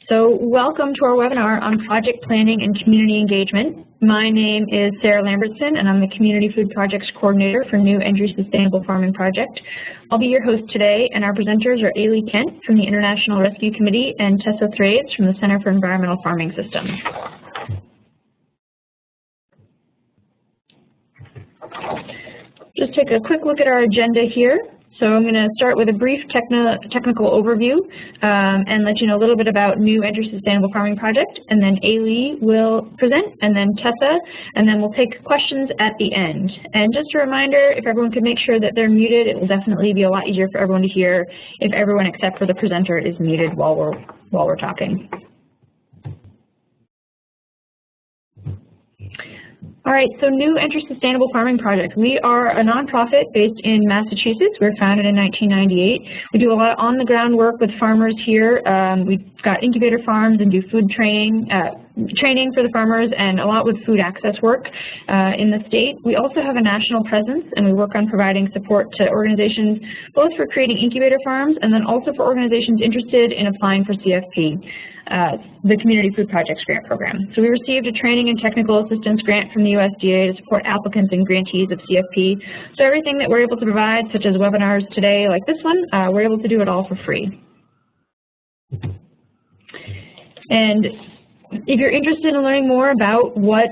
So welcome to our webinar on project planning and community engagement. My name is Sarah Lambertson, and I'm the Community Food Projects Coordinator for New Entry Sustainable Farming Project. I'll be your host today, and our presenters are Aley Kent from the International Rescue Committee and Tessa Thraves from the Center for Environmental Farming Systems. Just take a quick look at our agenda here. So I'm going to start with a brief technical overview and let you know a little bit about New Entry Sustainable Farming Project, and then Aley will present, and then Tessa, and then we'll take questions at the end. And just a reminder, if everyone could make sure that they're muted, it will definitely be a lot easier for everyone to hear if everyone except for the presenter is muted while we're talking. All right, so New Entry Sustainable Farming Project. We are a nonprofit based in Massachusetts. We were founded in 1998. We do a lot of on-the-ground work with farmers here. We've got incubator farms and do food training for the farmers, and a lot with food access work in the state. We also have a national presence, and we work on providing support to organizations both for creating incubator farms and then also for organizations interested in applying for CFP. The Community Food Projects Grant Program. So we received a training and technical assistance grant from the USDA to support applicants and grantees of CFP. So everything that we're able to provide, such as webinars today like this one, we're able to do it all for free. And if you're interested in learning more about what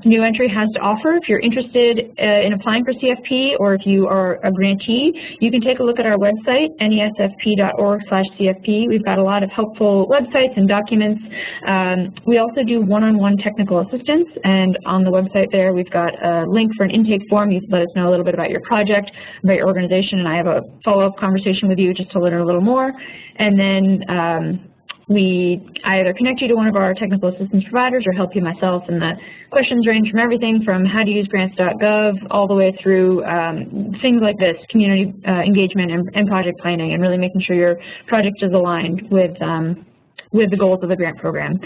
New Entry has to offer, if you're interested in applying for CFP or if you are a grantee, you can take a look at our website, nesfp.org/CFP. We've got a lot of helpful websites and documents. We also do one-on-one technical assistance, and on the website there we've got a link for an intake form. You can let us know a little bit about your project, about your organization, and I have a follow-up conversation with you just to learn a little more. And then we either connect you to one of our technical assistance providers or help you myself, and the questions range from everything from how to use grants.gov all the way through things like this, community engagement and project planning, and really making sure your project is aligned with the goals of the grant program.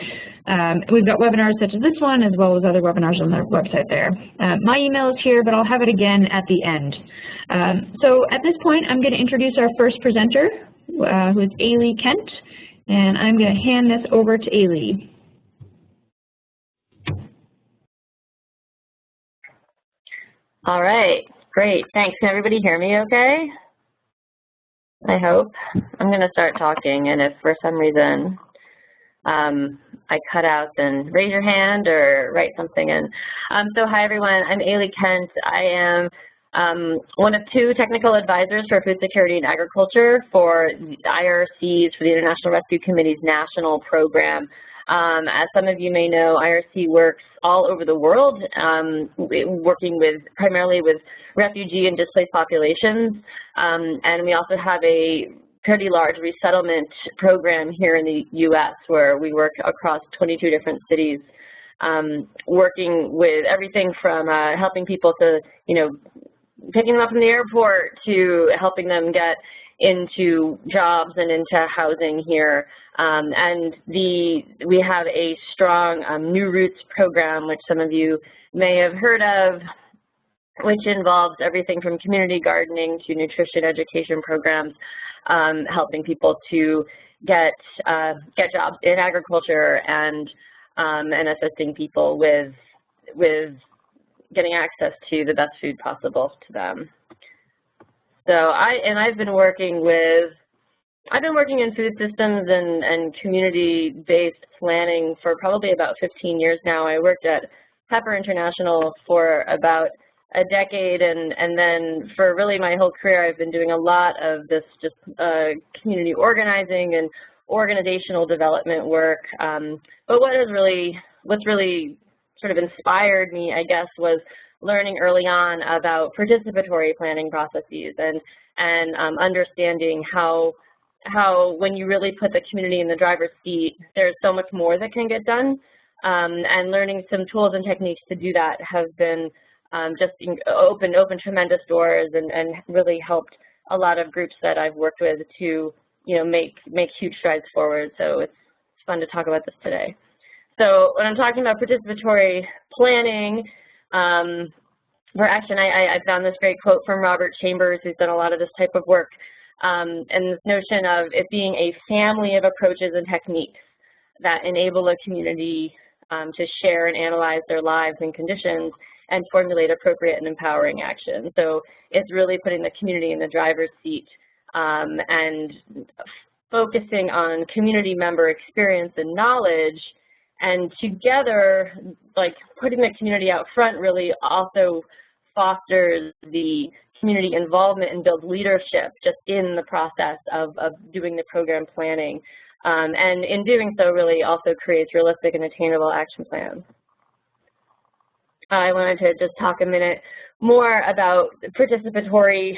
We've got webinars such as this one, as well as other webinars on the website there. My email is here, but I'll have it again at the end. So at this point, I'm going to introduce our first presenter, who is Aley Kent. And I'm going to hand this over to Aley. All right, great, thanks. Can everybody hear me okay? I hope. I'm going to start talking, and if for some reason I cut out, then raise your hand or write something in. So hi everyone, I'm Aley Kent. I am one of two technical advisors for food security and agriculture for the IRC's, for the International Rescue Committee's national program. As some of you may know, IRC works all over the world, working primarily with refugee and displaced populations, and we also have a pretty large resettlement program here in the U.S. where we work across 22 different cities, working with everything from helping people to, picking them up from the airport to helping them get into jobs and into housing here. And we have a strong New Roots program, which some of you may have heard of, which involves everything from community gardening to nutrition education programs, helping people to get jobs in agriculture and assisting people with getting access to the best food possible to them. So I've been working in food systems and community-based planning for probably about 15 years now. I worked at Pepper International for about a decade, and then for really my whole career I've been doing a lot of this just community organizing and organizational development work. But what's really sort of inspired me, I guess, was learning early on about participatory planning processes and understanding how when you really put the community in the driver's seat, there's so much more that can get done. And learning some tools and techniques to do that have been just opened tremendous doors and really helped a lot of groups that I've worked with to make huge strides forward. So it's fun to talk about this today. So when I'm talking about participatory planning for action, I found this great quote from Robert Chambers, who's done a lot of this type of work, and this notion of it being a family of approaches and techniques that enable a community to share and analyze their lives and conditions and formulate appropriate and empowering action. So it's really putting the community in the driver's seat and focusing on community member experience and knowledge, and together, like putting the community out front really also fosters the community involvement and builds leadership just in the process of doing the program planning. And in doing so really also creates realistic and attainable action plans. I wanted to just talk a minute more about participatory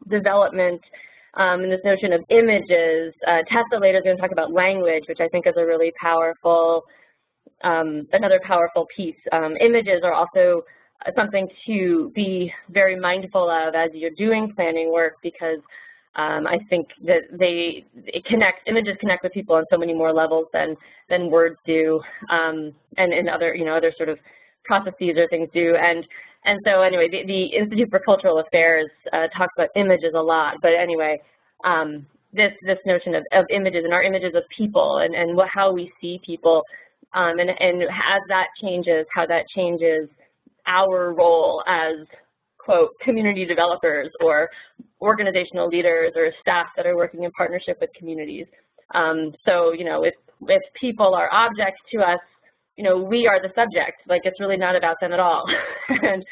development and this notion of images. Tessa later is going to talk about language, which I think is a really powerful, another powerful piece. Images are also something to be very mindful of as you're doing planning work, because I think that images connect with people on so many more levels than words do, and other other sort of processes or things do. And so anyway, the Institute for Cultural Affairs talks about images a lot. But anyway, this notion of images and our images of people and how we see people, and as that changes, how that changes our role as, quote, community developers or organizational leaders or staff that are working in partnership with communities. So, if people are objects to us, we are the subject. Like, it's really not about them at all. And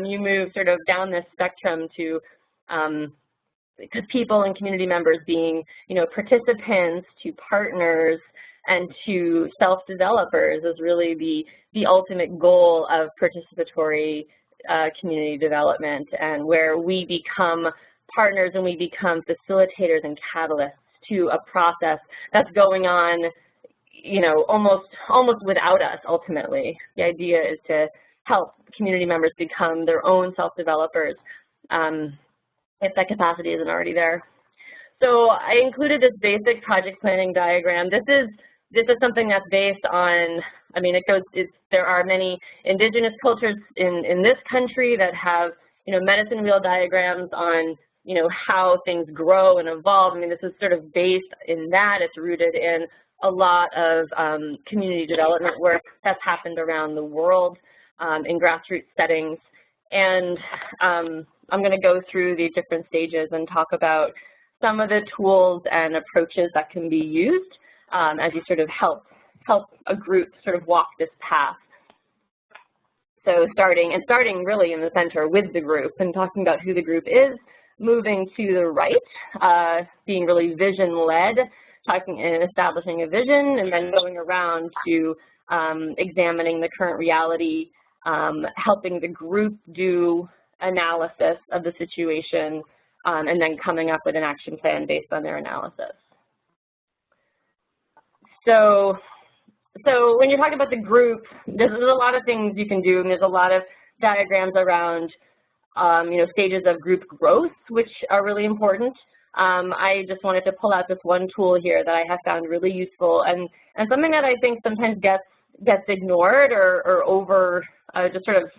you move sort of down this spectrum to people and community members being, participants, to partners, and to self-developers is really the ultimate goal of participatory community development, and where we become partners and we become facilitators and catalysts to a process that's going on, almost without us ultimately. The idea is to help community members become their own self-developers if that capacity isn't already there. So I included this basic project planning diagram. This is something that's based on, there are many indigenous cultures in this country that have, medicine wheel diagrams on, how things grow and evolve. This is sort of based in that. It's rooted in a lot of community development work that's happened around the world in grassroots settings. And I'm going to go through the different stages and talk about some of the tools and approaches that can be used as you sort of help a group sort of walk this path. So starting really in the center with the group and talking about who the group is, moving to the right, being really vision-led, talking and establishing a vision, and then going around to examining the current reality, helping the group do analysis of the situation, and then coming up with an action plan based on their analysis. So when you're talking about the group, there's a lot of things you can do, and there's a lot of diagrams around, stages of group growth, which are really important. I just wanted to pull out this one tool here that I have found really useful, and something that I think sometimes gets ignored or over, just sort of,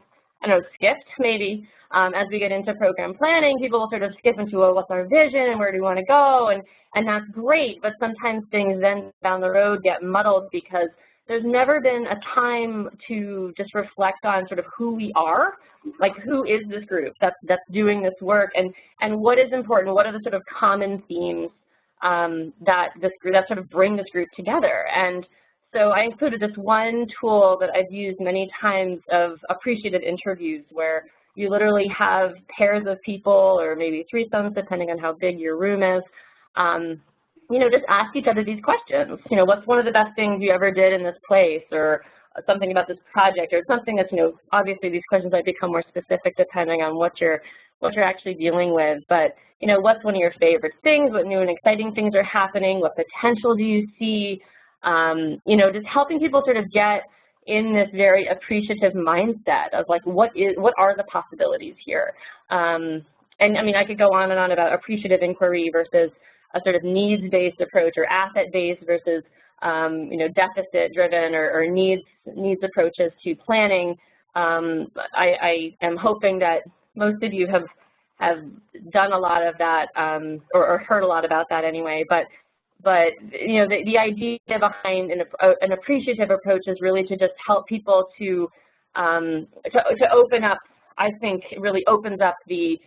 skipped maybe. As we get into program planning, people will sort of skip into, well, what's our vision and where do we want to go, and that's great, but sometimes things then down the road get muddled because there's never been a time to just reflect on sort of who we are, like who is this group that's doing this work, and what is important, what are the sort of common themes that sort of bring this group together. And so I included this one tool that I've used many times of appreciative interviews, where you literally have pairs of people or maybe threesomes, depending on how big your room is, just ask each other these questions. What's one of the best things you ever did in this place, or something about this project, or something that's, obviously these questions might become more specific depending on what you're actually dealing with. But, what's one of your favorite things? What new and exciting things are happening? What potential do you see? Just helping people sort of get in this very appreciative mindset of like, what are the possibilities here? And I could go on and on about appreciative inquiry versus a sort of needs-based approach, or asset-based versus, deficit-driven or needs approaches to planning. I am hoping that most of you have done a lot of that, or heard a lot about that anyway. But But you know, the idea behind an appreciative approach is really to just help people to open up. I think it really opens up the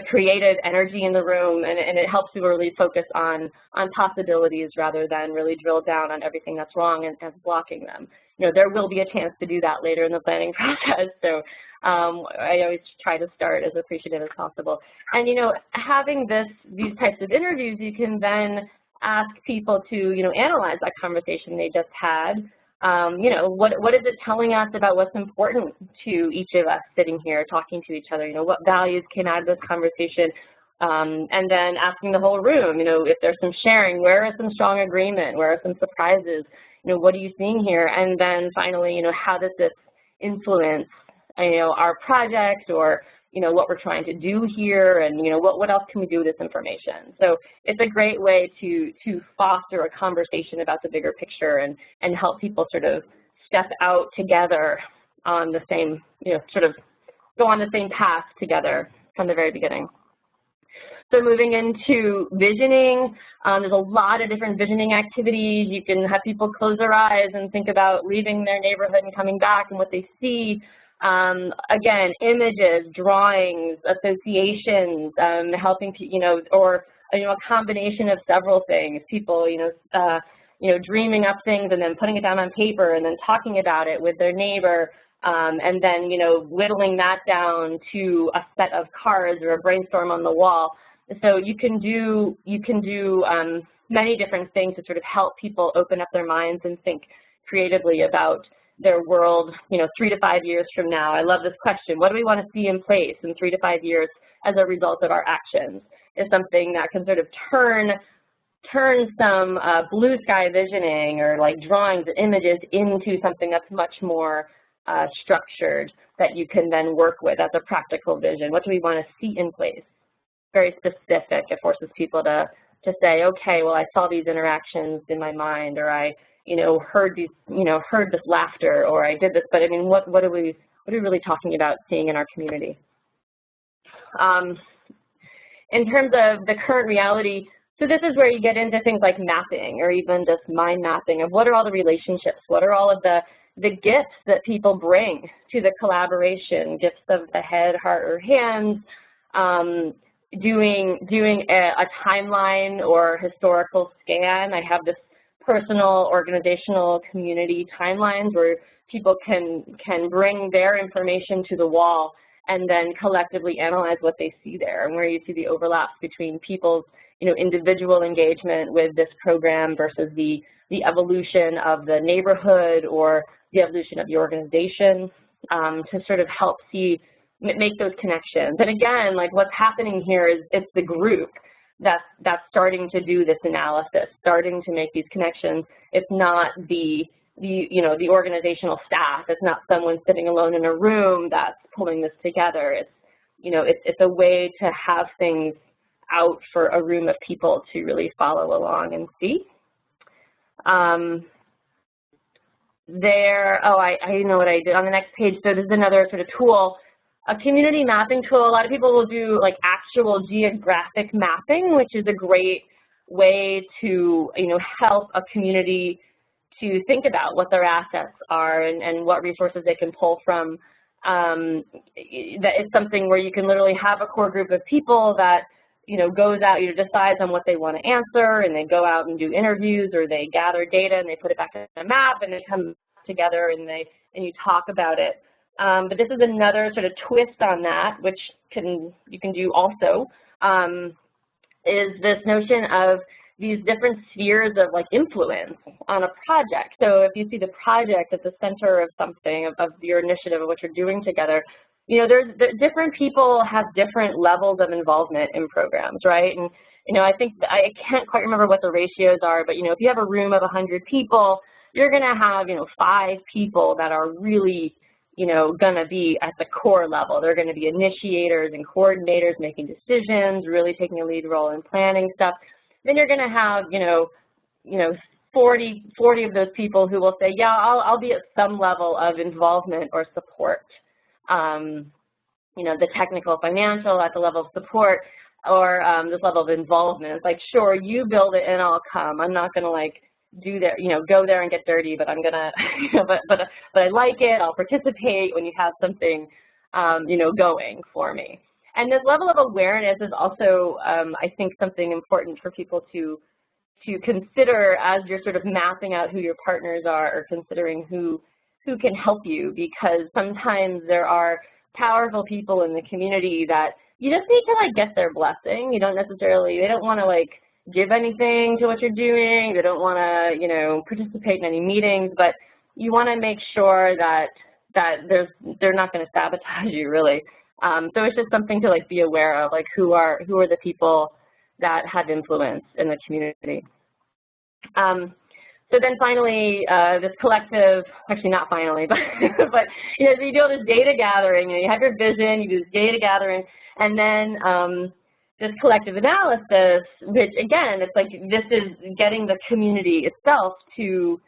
creative energy in the room, and it helps people really focus on possibilities rather than really drill down on everything that's wrong and blocking them. You know, there will be a chance to do that later in the planning process, so I always try to start as appreciative as possible. And you know, having these types of interviews, you can then ask people to, you know, analyze that conversation they just had. You know, what is it telling us about what's important to each of us sitting here talking to each other? You know, what values came out of this conversation? And then asking the whole room, you know, if there's some sharing, where is some strong agreement? Where are some surprises? You know, what are you seeing here? And then finally, you know, how does this influence, you know, our project, or, you know, what we're trying to do here, and, you know, what else can we do with this information? So it's a great way to foster a conversation about the bigger picture and help people sort of step out together on the same, you know, sort of go on the same path together from the very beginning. So moving into visioning, there's a lot of different visioning activities. You can have people close their eyes and think about leaving their neighborhood and coming back and what they see. Again, images, drawings, associations, helping, you know, or, you know, a combination of several things. People, you know, dreaming up things and then putting it down on paper and then talking about it with their neighbor, and then, you know, whittling that down to a set of cards or a brainstorm on the wall. So you can do many different things to sort of help people open up their minds and think creatively about their world, you know, 3 to 5 years from now. I love this question. What do we want to see in place in 3 to 5 years as a result of our actions? Is something that can sort of turn some blue sky visioning or like drawings and images into something that's much more structured that you can then work with as a practical vision. What do we want to see in place? Very specific. It forces people to say, okay, well, I saw these interactions in my mind, or I, you know, heard this laughter, or I did this. But I mean, what are we really talking about seeing in our community? In terms of the current reality, so this is where you get into things like mapping, or even just mind mapping of what are all the relationships, what are all of the gifts that people bring to the collaboration, gifts of the head, heart, or hands, doing a timeline or historical scan. I have this personal, organizational, community timelines where people can bring their information to the wall and then collectively analyze what they see there, and where you see the overlaps between people's, you know, individual engagement with this program versus the evolution of the neighborhood or the evolution of the organization, to sort of help make those connections. And again, like what's happening here is it's the group that's starting to do this analysis, starting to make these connections. It's not the organizational staff. It's not someone sitting alone in a room that's pulling this together. It's, you know, it's a way to have things out for a room of people to really follow along and see. I know what I did on the next page. So this is another sort of tool, a community mapping tool. A lot of people will do like actual geographic mapping, which is a great way to, you know, help a community to think about what their assets are and what resources they can pull from. That is something where you can literally have a core group of people that, you know, goes out, you know, decides on what they want to answer, and they go out and do interviews, or they gather data and they put it back in a map, and they come together and you talk about it. But this is another sort of twist on that, which you can do also, is this notion of these different spheres of like influence on a project. So if you see the project at the center of something, of your initiative, of what you're doing together, you know, different people have different levels of involvement in programs, right? And, you know, I think, I can't quite remember what the ratios are, but, you know, if you have a room of 100 people, you're going to have, you know, 5 people that are really, you know, going to be at the core level. They're going to be initiators and coordinators, making decisions, really taking a lead role in planning stuff. Then you're going to have, you know, 40 of those people who will say, yeah, I'll be at some level of involvement or support. You know, the technical, financial, at the level of support. this level of involvement. It's like, sure, you build it and I'll come. I'm not going to like do that, go there and get dirty, but I'm going to, but I like it. I'll participate when you have something, going for me. And this level of awareness is also, I think, something important for people to consider as you're sort of mapping out who your partners are or considering who can help you, because sometimes there are powerful people in the community that you just need to like get their blessing. You don't necessarily, they don't want to like give anything to what you're doing. They don't want to, participate in any meetings, but you want to make sure that they're not going to sabotage you, really. So it's just something to like be aware of, like who are the people that have influence in the community. So then finally, this collective, actually not finally, but so you do all this data gathering, you have your vision, you do this data gathering, and then this collective analysis, which again, it's like this is getting the community itself to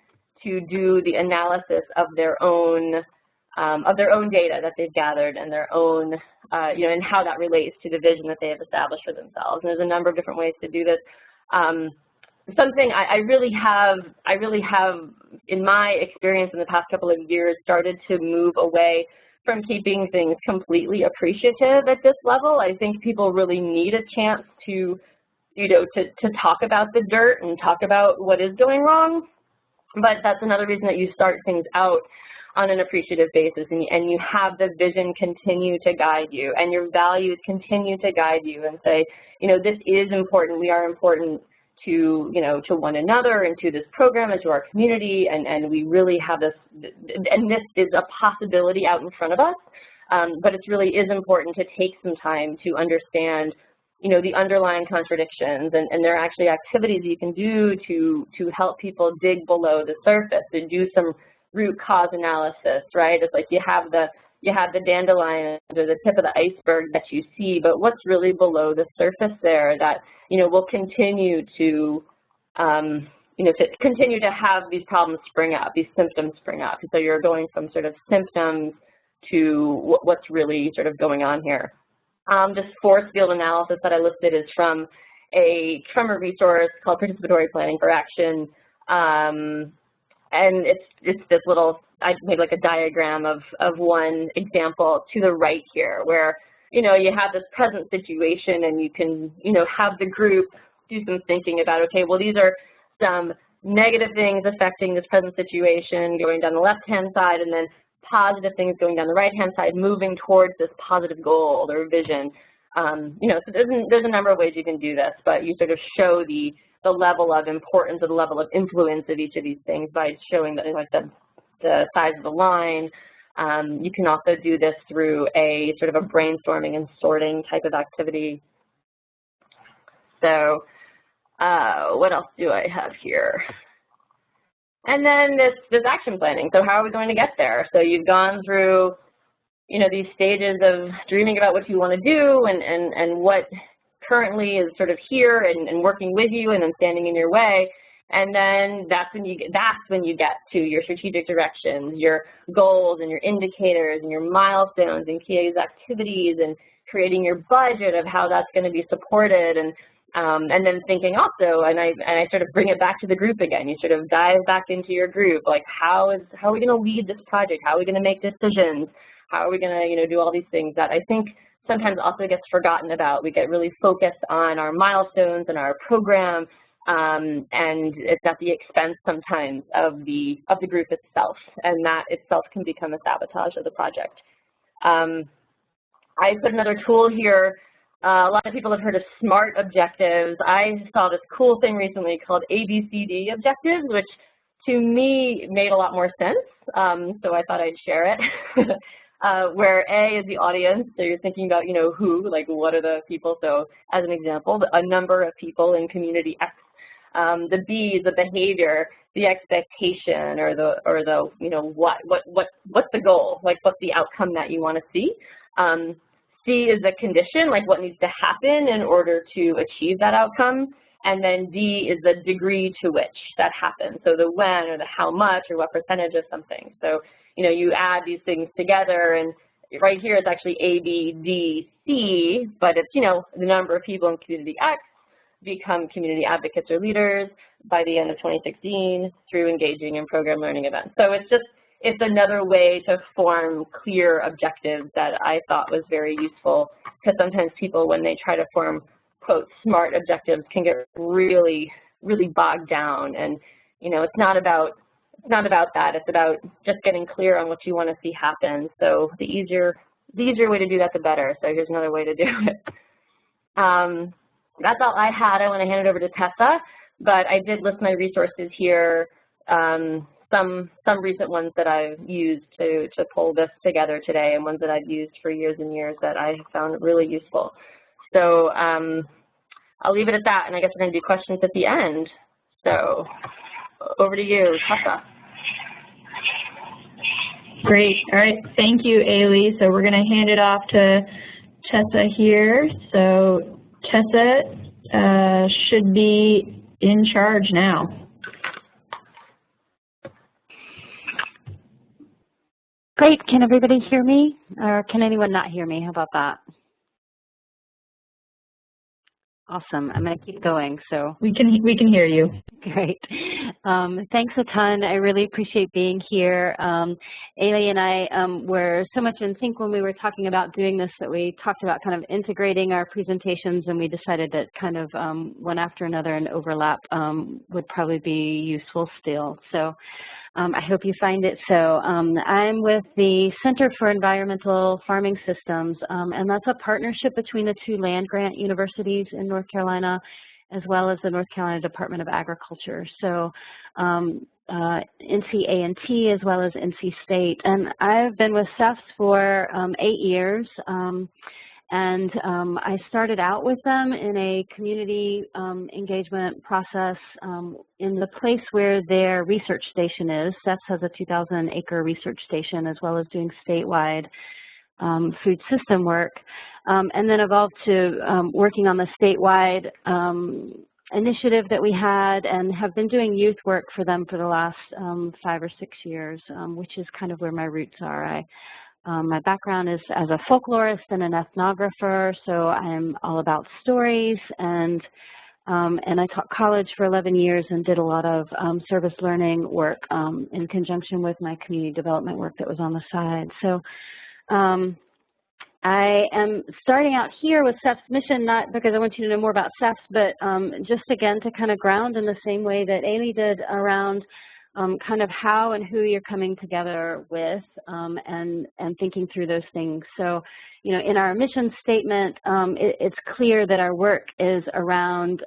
do the analysis of their own data that they've gathered and their own, and how that relates to the vision that they have established for themselves. And there's a number of different ways to do this. Something I really have, in my experience in the past couple of years, started to move away from keeping things completely appreciative at this level. I think people really need a chance to, to talk about the dirt and talk about what is going wrong. But that's another reason that you start things out on an appreciative basis, and you have the vision continue to guide you, and your values continue to guide you and say, this is important, we are important to, to one another and to this program and to our community, and we really have this, and this is a possibility out in front of us, but it really is important to take some time to understand, the underlying contradictions, and there are actually activities you can do to help people dig below the surface, to do some root cause analysis, right? It's like you have the dandelion or the tip of the iceberg that you see, but what's really below the surface there that, will continue to, to continue to have these problems spring up, these symptoms spring up. So you're going from sort of symptoms to what's really sort of going on here. This force field analysis that I listed is from a resource called Participatory Planning for Action. And it's this little, I made like a diagram of one example to the right here, where, you have this present situation, and you can, have the group do some thinking about, okay, well, these are some negative things affecting this present situation going down the left-hand side, and then positive things going down the right-hand side, moving towards this positive goal or vision. So there's a number of ways you can do this, but you sort of show the level of importance or the level of influence of each of these things by showing that, like the size of the line. You can also do this through a sort of a brainstorming and sorting type of activity. So what else do I have here? And then this action planning. So how are we going to get there? So you've gone through, these stages of dreaming about what you want to do and what currently is sort of here and working with you and then standing in your way. And then that's when you get to your strategic directions, your goals and your indicators and your milestones and key activities, and creating your budget of how that's going to be supported, and then thinking also, and I sort of bring it back to the group again. You sort of dive back into your group, like how are we going to lead this project? How are we going to make decisions? How are we going to do all these things that I think sometimes also gets forgotten about. We get really focused on our milestones and our program, and it's at the expense sometimes of the group itself, and that itself can become a sabotage of the project. I put another tool here. A lot of people have heard of SMART objectives. I saw this cool thing recently called ABCD objectives, which to me made a lot more sense, so I thought I'd share it. Where A is the audience, so you're thinking about, who, like what are the people, so as an example, a number of people in community X. The B is the behavior, the expectation, or the what's the goal, like what's the outcome that you want to see. C is the condition, like what needs to happen in order to achieve that outcome. And then D is the degree to which that happens, so the when or the how much or what percentage of something. So, you add these things together, and right here it's actually A, B, D, C, but it's, you know, the number of people in community X become community advocates or leaders by the end of 2016 through engaging in program learning events. So it's another way to form clear objectives that I thought was very useful, because sometimes people, when they try to form, quote, smart objectives, can get really, really bogged down. And, you know, it's not about that. It's about just getting clear on what you want to see happen. So the easier way to do that, the better. So here's another way to do it. That's all I had. I want to hand it over to Tessa, but I did list my resources here, some recent ones that I've used to pull this together today, and ones that I've used for years and years that I have found really useful. So I'll leave it at that, and I guess we're going to do questions at the end. So over to you, Tessa. Great. All right. Thank you, Aley. So we're going to hand it off to Tessa here. So Tessa should be in charge now. Great. Can everybody hear me? Or can anyone not hear me? How about that? Awesome. I'm going to keep going. So we can hear you. Great. Thanks a ton. I really appreciate being here. Aley and I were so much in sync when we were talking about doing this that we talked about kind of integrating our presentations, and we decided that kind of one after another and overlap would probably be useful still. So I hope you find it so. I'm with the Center for Environmental Farming Systems, and that's a partnership between the two land-grant universities in North Carolina, as well as the North Carolina Department of Agriculture. So NC-A&T as well as NC State. And I've been with CEFS for 8 years. And I started out with them in a community engagement process in the place where their research station is. CEFS has a 2,000-acre research station, as well as doing statewide food system work, and then evolved to working on the statewide initiative that we had, and have been doing youth work for them for the last 5 or 6 years, which is kind of where my roots are. My background is as a folklorist and an ethnographer, so I'm all about stories, and I taught college for 11 years and did a lot of service learning work in conjunction with my community development work that was on the side. So I am starting out here with CEF's mission, not because I want you to know more about CEF, but just again to kind of ground in the same way that Aley did around kind of how and who you're coming together with and thinking through those things. So, you know, in our mission statement, it's clear that our work is around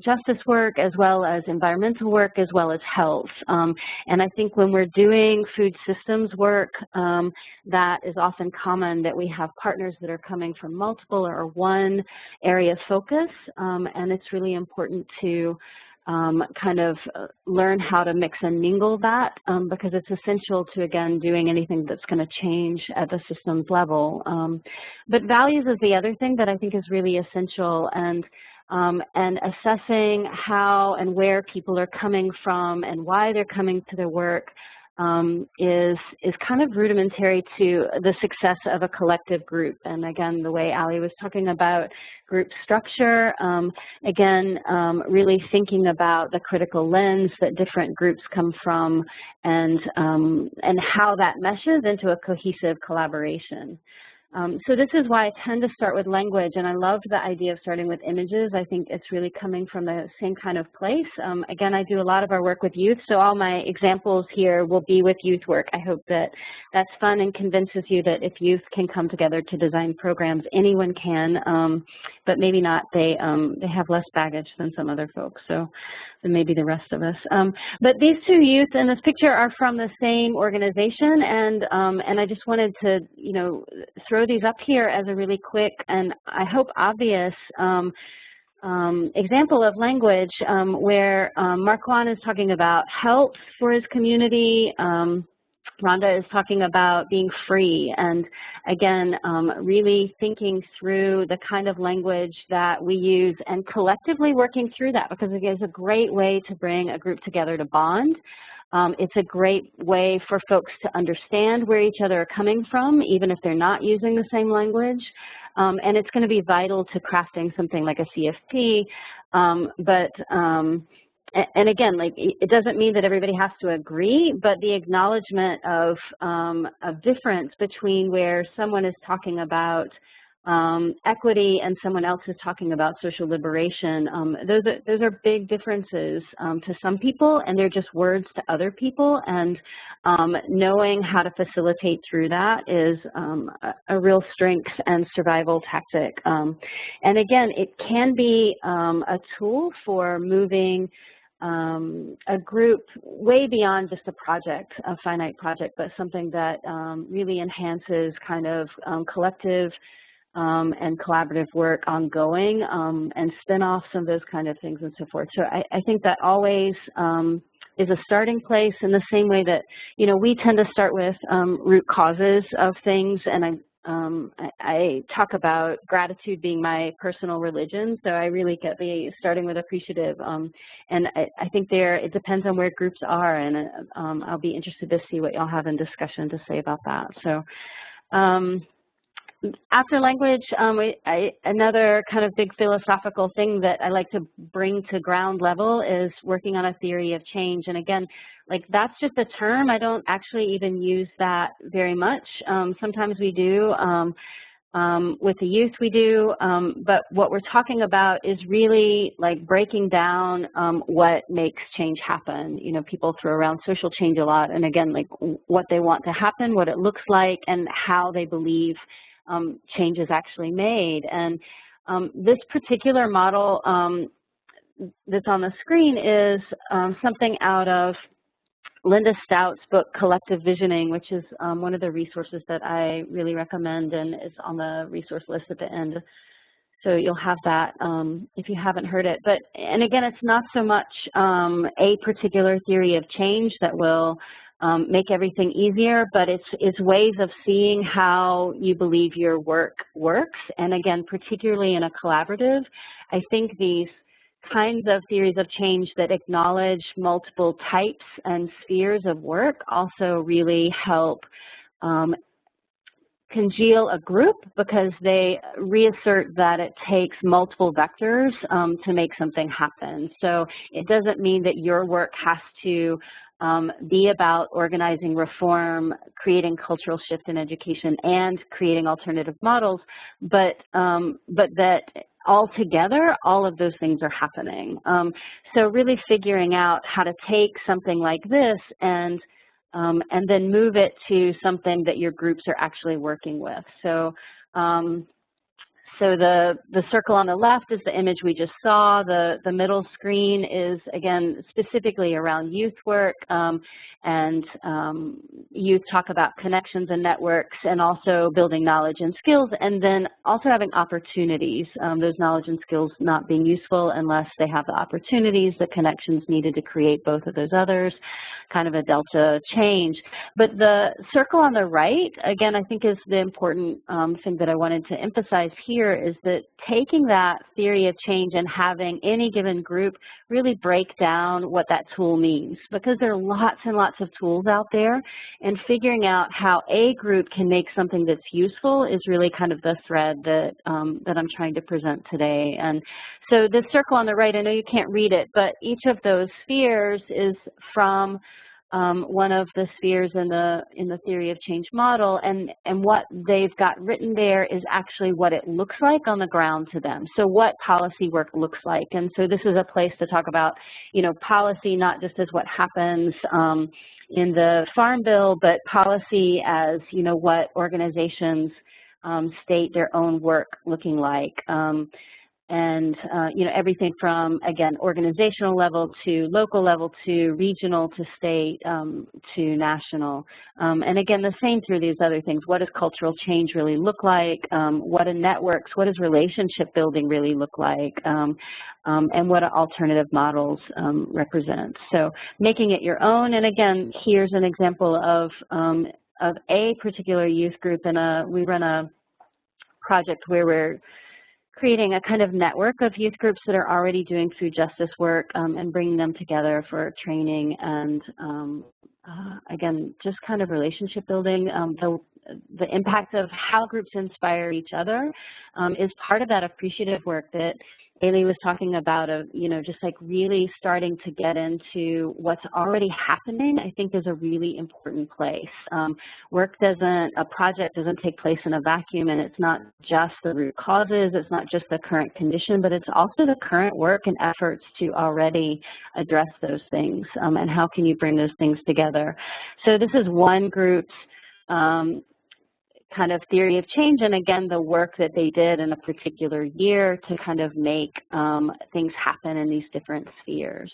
justice work as well as environmental work as well as health. And I think when we're doing food systems work, that is often common that we have partners that are coming from multiple or one area of focus, and it's really important to kind of learn how to mix and mingle that because it's essential to, again, doing anything that's going to change at the systems level. But values is the other thing that I think is really essential, and assessing how and where people are coming from and why they're coming to their work is kind of rudimentary to the success of a collective group. And again, the way Aley was talking about group structure, again, really thinking about the critical lens that different groups come from, and how that meshes into a cohesive collaboration. So this is why I tend to start with language, and I love the idea of starting with images. I think it's really coming from the same kind of place. Again, I do a lot of our work with youth, so all my examples here will be with youth work. I hope that that's fun and convinces you that if youth can come together to design programs, anyone can, but maybe not. They have less baggage than some other folks, so than maybe the rest of us. But these two youth in this picture are from the same organization, and I just wanted to, you know, throw these up here as a really quick and I hope obvious example of language where Marquand is talking about health for his community, Rhonda is talking about being free and, again, really thinking through the kind of language that we use and collectively working through that, because it is a great way to bring a group together to bond. It's a great way for folks to understand where each other are coming from, even if they're not using the same language. And it's going to be vital to crafting something like a CFP, and again, like, it doesn't mean that everybody has to agree, but the acknowledgement of difference between where someone is talking about equity and someone else is talking about social liberation, those are big differences to some people, and they're just words to other people, and knowing how to facilitate through that is a real strength and survival tactic. And again, it can be a tool for moving a group way beyond just a project, a finite project, but something that really enhances kind of collective and collaborative work ongoing, and spin-offs and those kind of things and so forth. So I think that always is a starting place, in the same way that, you know, we tend to start with root causes of things, and I talk about gratitude being my personal religion, so I really get the starting with appreciative, and I think it depends on where groups are, and I'll be interested to see what y'all have in discussion to say about that. So after language, another kind of big philosophical thing that I like to bring to ground level is working on a theory of change. And again, like, that's just a term. I don't actually even use that very much. Sometimes we do. With the youth we do, but what we're talking about is really like breaking down what makes change happen. You know, people throw around social change a lot, and again, like, what they want to happen, what it looks like, and how they believe change is actually made. And this particular model that's on the screen is something out of Linda Stout's book, Collective Visioning, which is one of the resources that I really recommend, and is on the resource list at the end. So you'll have that if you haven't heard it. But, and again, it's not so much a particular theory of change that will make everything easier, but it's ways of seeing how you believe your work works. And again, particularly in a collaborative, I think these kinds of theories of change that acknowledge multiple types and spheres of work also really help congeal a group, because they reassert that it takes multiple vectors to make something happen. So it doesn't mean that your work has to be about organizing reform, creating cultural shift in education, and creating alternative models, but that altogether, all of those things are happening. So really figuring out how to take something like this and then move it to something that your groups are actually working with. So the circle on the left is the image we just saw. The middle screen is, again, specifically around youth work, and youth talk about connections and networks, and also building knowledge and skills, and then also having opportunities, those knowledge and skills not being useful unless they have the opportunities, the connections needed to create both of those others, kind of a delta change. But the circle on the right, again, I think is the important thing that I wanted to emphasize here, is that taking that theory of change and having any given group really break down what that tool means, because there are lots and lots of tools out there, and figuring out how a group can make something that's useful is really kind of the thread that that I'm trying to present today. And so this circle on the right, I know you can't read it, but each of those spheres is from one of the spheres in the theory of change model, and what they've got written there is actually what it looks like on the ground to them. So what policy work looks like. And so this is a place to talk about, you know, policy not just as what happens in the Farm Bill, but policy as, you know, what organizations state their own work looking like. you know, everything from, again, organizational level to local level to regional to state to national. And again, the same through these other things. What does cultural change really look like? What are networks? What does relationship building really look like? And what alternative models represent? So making it your own. And again, here's an example of a particular youth group, and we run a project where we're creating a kind of network of youth groups that are already doing food justice work and bringing them together for training and, again, just kind of relationship building. The impact of how groups inspire each other is part of that appreciative work that Aley was talking about, of, you know, just like really starting to get into what's already happening, I think is a really important place. A project doesn't take place in a vacuum, and it's not just the root causes, it's not just the current condition, but it's also the current work and efforts to already address those things, and how can you bring those things together. So this is one group's kind of theory of change, and again, the work that they did in a particular year to kind of make things happen in these different spheres.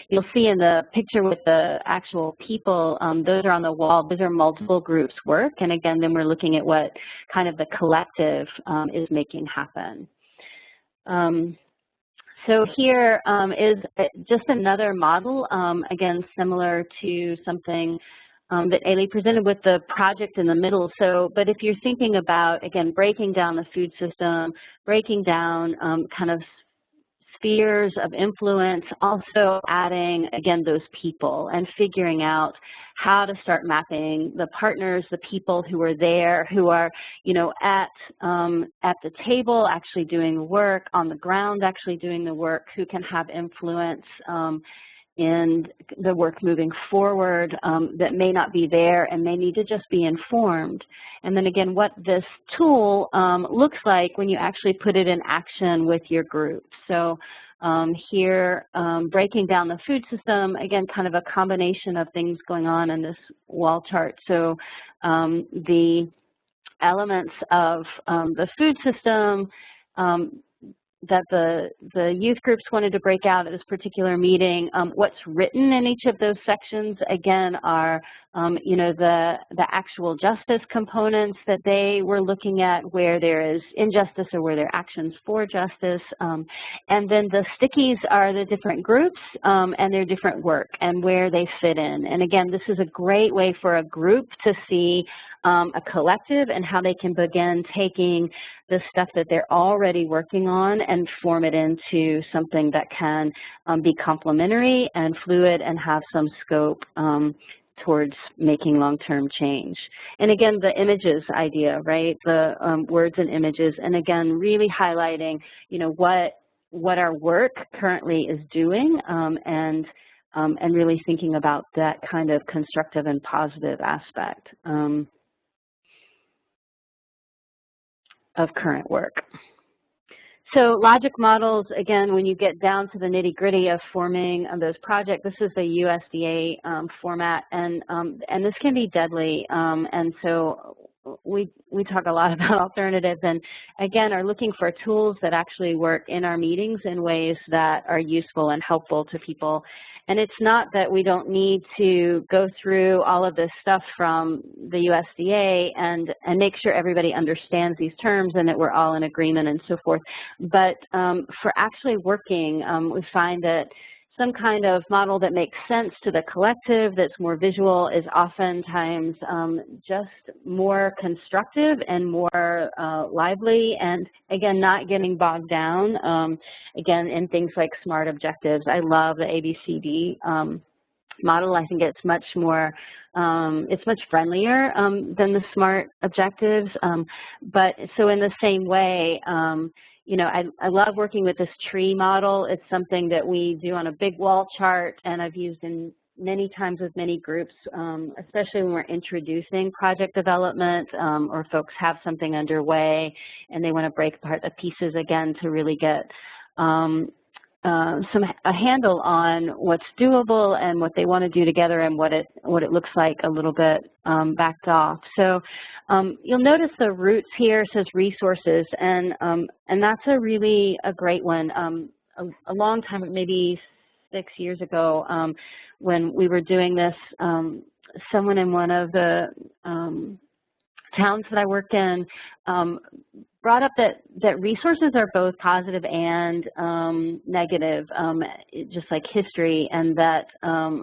You'll see in the picture with the actual people, those are on the wall, those are multiple groups' work, and again, then we're looking at what kind of the collective is making happen. So here is just another model, again, similar to something that Aley presented with the project in the middle. So, but if you're thinking about, again, breaking down the food system, breaking down kind of spheres of influence, also adding, again, those people and figuring out how to start mapping the partners, the people who are there, who are, you know, at the table actually doing the work, on the ground actually doing the work, who can have influence in the work moving forward that may not be there and may need to just be informed. And then again, what this tool looks like when you actually put it in action with your group. So here, breaking down the food system, again, kind of a combination of things going on in this wall chart. So the elements of the food system that the youth groups wanted to break out at this particular meeting. What's written in each of those sections, again, are you know, the actual justice components that they were looking at, where there is injustice or where there are actions for justice. And then the stickies are the different groups and their different work and where they fit in. And again, this is a great way for a group to see a collective and how they can begin taking the stuff that they're already working on and form it into something that can be complementary and fluid and have some scope towards making long-term change. And again, the images idea, right? The words and images, and again, really highlighting, you know, what our work currently is doing, and really thinking about that kind of constructive and positive aspect of current work. So logic models, again, when you get down to the nitty-gritty of forming those projects, this is the USDA format, and this can be deadly. And so we talk a lot about alternatives, and again, are looking for tools that actually work in our meetings in ways that are useful and helpful to people. And it's not that we don't need to go through all of this stuff from the USDA and make sure everybody understands these terms and that we're all in agreement and so forth. But for actually working, we find that some kind of model that makes sense to the collective, that's more visual, is oftentimes just more constructive and more lively, and again, not getting bogged down, again, in things like SMART objectives. I love the ABCD model. I think it's much more, it's much friendlier than the SMART objectives. But so in the same way, you know, I love working with this tree model. It's something that we do on a big wall chart, and I've used in many times with many groups, especially when we're introducing project development, or folks have something underway and they want to break apart the pieces again to really get a handle on what's doable and what they want to do together and what it looks like a little bit backed off. So you'll notice the roots here says resources, and that's a great one. A long time, maybe 6 years ago, when we were doing this, someone in one of the towns that I worked in brought up that resources are both positive and negative, just like history, and that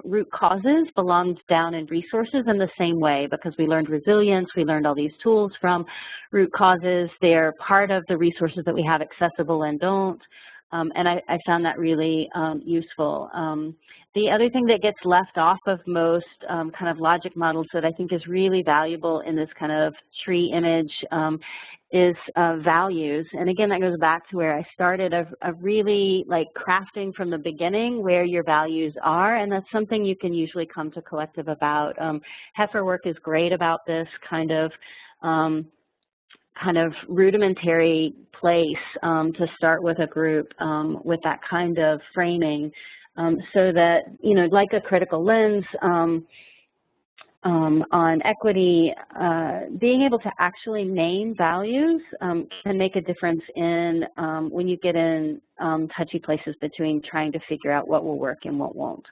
root causes belonged down in resources in the same way, because we learned resilience, we learned all these tools from root causes. They're part of the resources that we have accessible and don't. And I found that really useful. The other thing that gets left off of most kind of logic models that I think is really valuable in this kind of tree image is values. And again, that goes back to where I started, of really like crafting from the beginning where your values are, and that's something you can usually come to collective about. Heifer work is great about this kind of rudimentary place to start with a group with that kind of framing, so that, you know, like a critical lens on equity, being able to actually name values can make a difference in when you get in touchy places between trying to figure out what will work and what won't.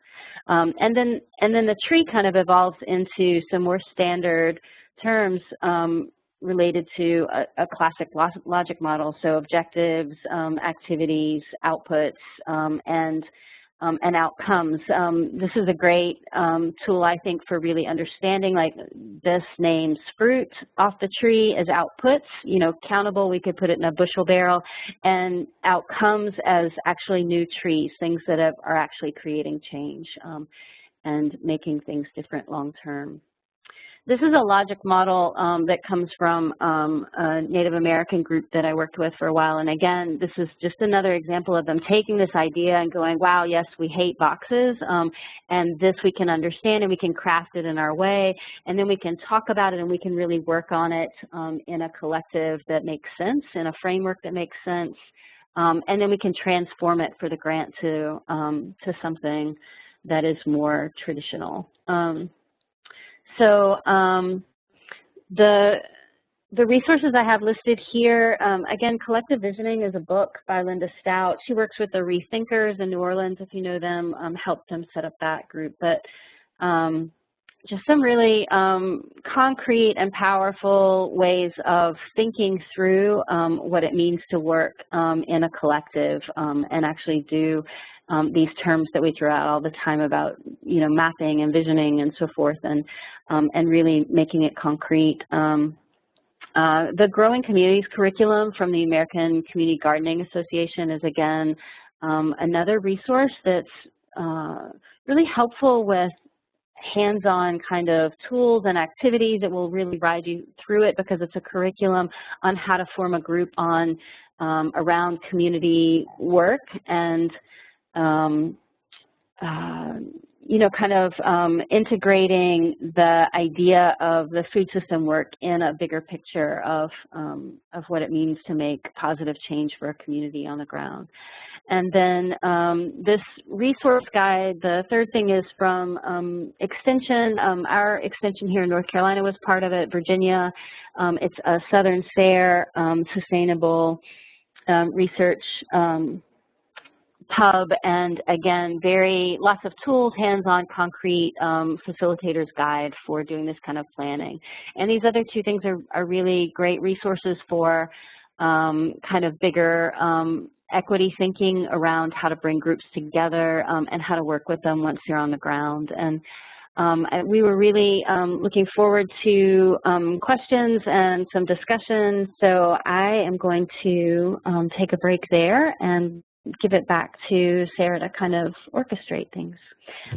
And then the tree kind of evolves into some more standard terms related to a classic logic model, so objectives, activities, outputs, and outcomes. This is a great tool, I think, for really understanding, like, this names fruit off the tree as outputs, you know, countable, we could put it in a bushel barrel, and outcomes as actually new trees, things that are actually creating change and making things different long term. This is a logic model that comes from a Native American group that I worked with for a while. And again, this is just another example of them taking this idea and going, wow, yes, we hate boxes, and this we can understand and we can craft it in our way. And then we can talk about it and we can really work on it in a collective that makes sense, in a framework that makes sense. And then we can transform it for the grant to something that is more traditional. So the resources I have listed here, again, Collective Visioning is a book by Linda Stout. She works with the Rethinkers in New Orleans, if you know them, helped them set up that group. But just some really concrete and powerful ways of thinking through what it means to work in a collective and actually do these terms that we throw out all the time about, you know, mapping and visioning and so forth, and really making it concrete. The Growing Communities curriculum from the American Community Gardening Association is, again, another resource that's really helpful with hands-on kind of tools and activities that will really ride you through it, because it's a curriculum on how to form a group on around community work and you know, kind of integrating the idea of the food system work in a bigger picture of what it means to make positive change for a community on the ground. And then this resource guide, the third thing is from Extension. Our Extension here in North Carolina was part of it, Virginia. It's a Southern SARE sustainable research hub, and again, lots of tools, hands-on, concrete facilitators guide for doing this kind of planning. And these other two things are really great resources for kind of bigger equity thinking around how to bring groups together and how to work with them once you're on the ground. And we were really looking forward to questions and some discussion. So I am going to take a break there and give it back to Sarah to kind of orchestrate things.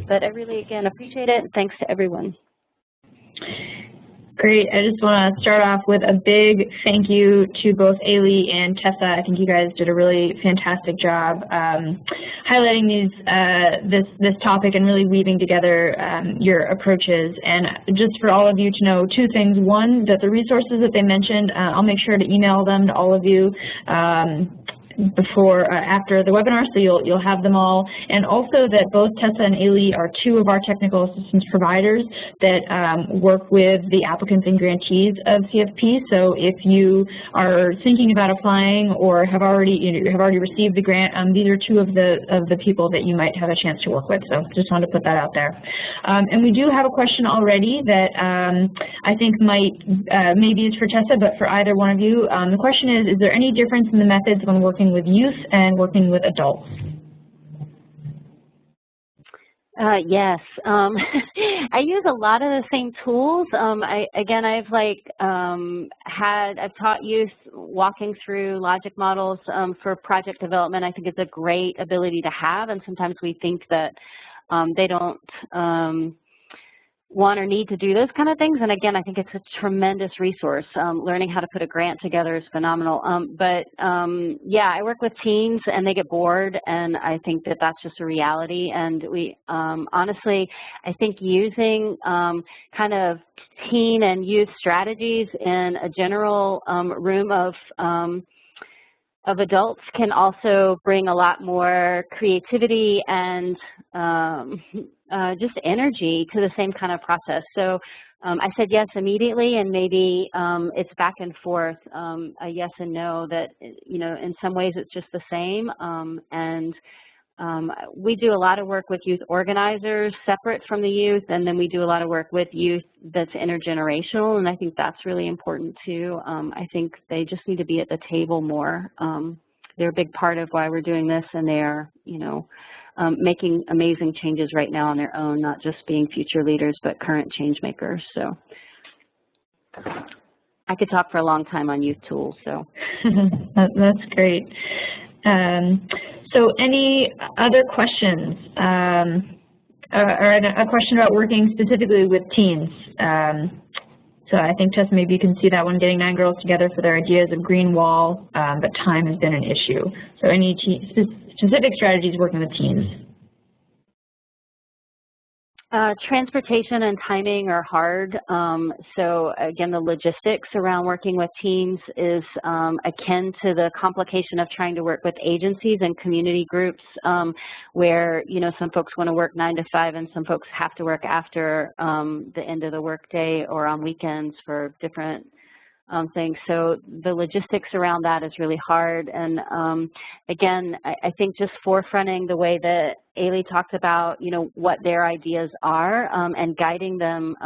But I really, again, appreciate it. Thanks to everyone. Great. I just want to start off with a big thank you to both Aley and Tessa. I think you guys did a really fantastic job highlighting this topic and really weaving together your approaches. And just for all of you to know two things. One, that the resources that they mentioned, I'll make sure to email them to all of you before after the webinar, so you'll have them all, and also that both Tessa and Aley are two of our technical assistance providers that work with the applicants and grantees of CFP. So if you are thinking about applying or have already received the grant, these are two of the people that you might have a chance to work with. So just wanted to put that out there. And we do have a question already that I think maybe is for Tessa, but for either one of you. The question is there any difference in the methods when working with youth and working with adults? Yes, I use a lot of the same tools. I've taught youth walking through logic models for project development. I think it's a great ability to have, and sometimes we think that they don't want or need to do those kind of things. And again, I think it's a tremendous resource. Learning how to put a grant together is phenomenal. Yeah, I work with teens and they get bored, and I think that that's just a reality. And we honestly, I think using kind of teen and youth strategies in a general room of adults can also bring a lot more creativity and just energy to the same kind of process. So I said yes immediately, and maybe it's back and forth, a yes and no, that, you know, in some ways it's just the same. We do a lot of work with youth organizers separate from the youth, and then we do a lot of work with youth that's intergenerational, and I think that's really important too. I think they just need to be at the table more. They're a big part of why we're doing this, and they are, you know, making amazing changes right now on their own, not just being future leaders, but current change makers. So I could talk for a long time on youth tools. So that's great. So any other questions? Or a question about working specifically with teens. So I think, Tess, maybe you can see that one, getting 9 girls together for their ideas of green wall, but time has been an issue. So any specific strategies working with teens? Transportation and timing are hard. So again, the logistics around working with teens is akin to the complication of trying to work with agencies and community groups, where, you know, some folks want to work 9 to 5 and some folks have to work after the end of the workday or on weekends for different things. So the logistics around that is really hard. And again, I think just forefronting the way that Aley talked about, you know, what their ideas are, and guiding them.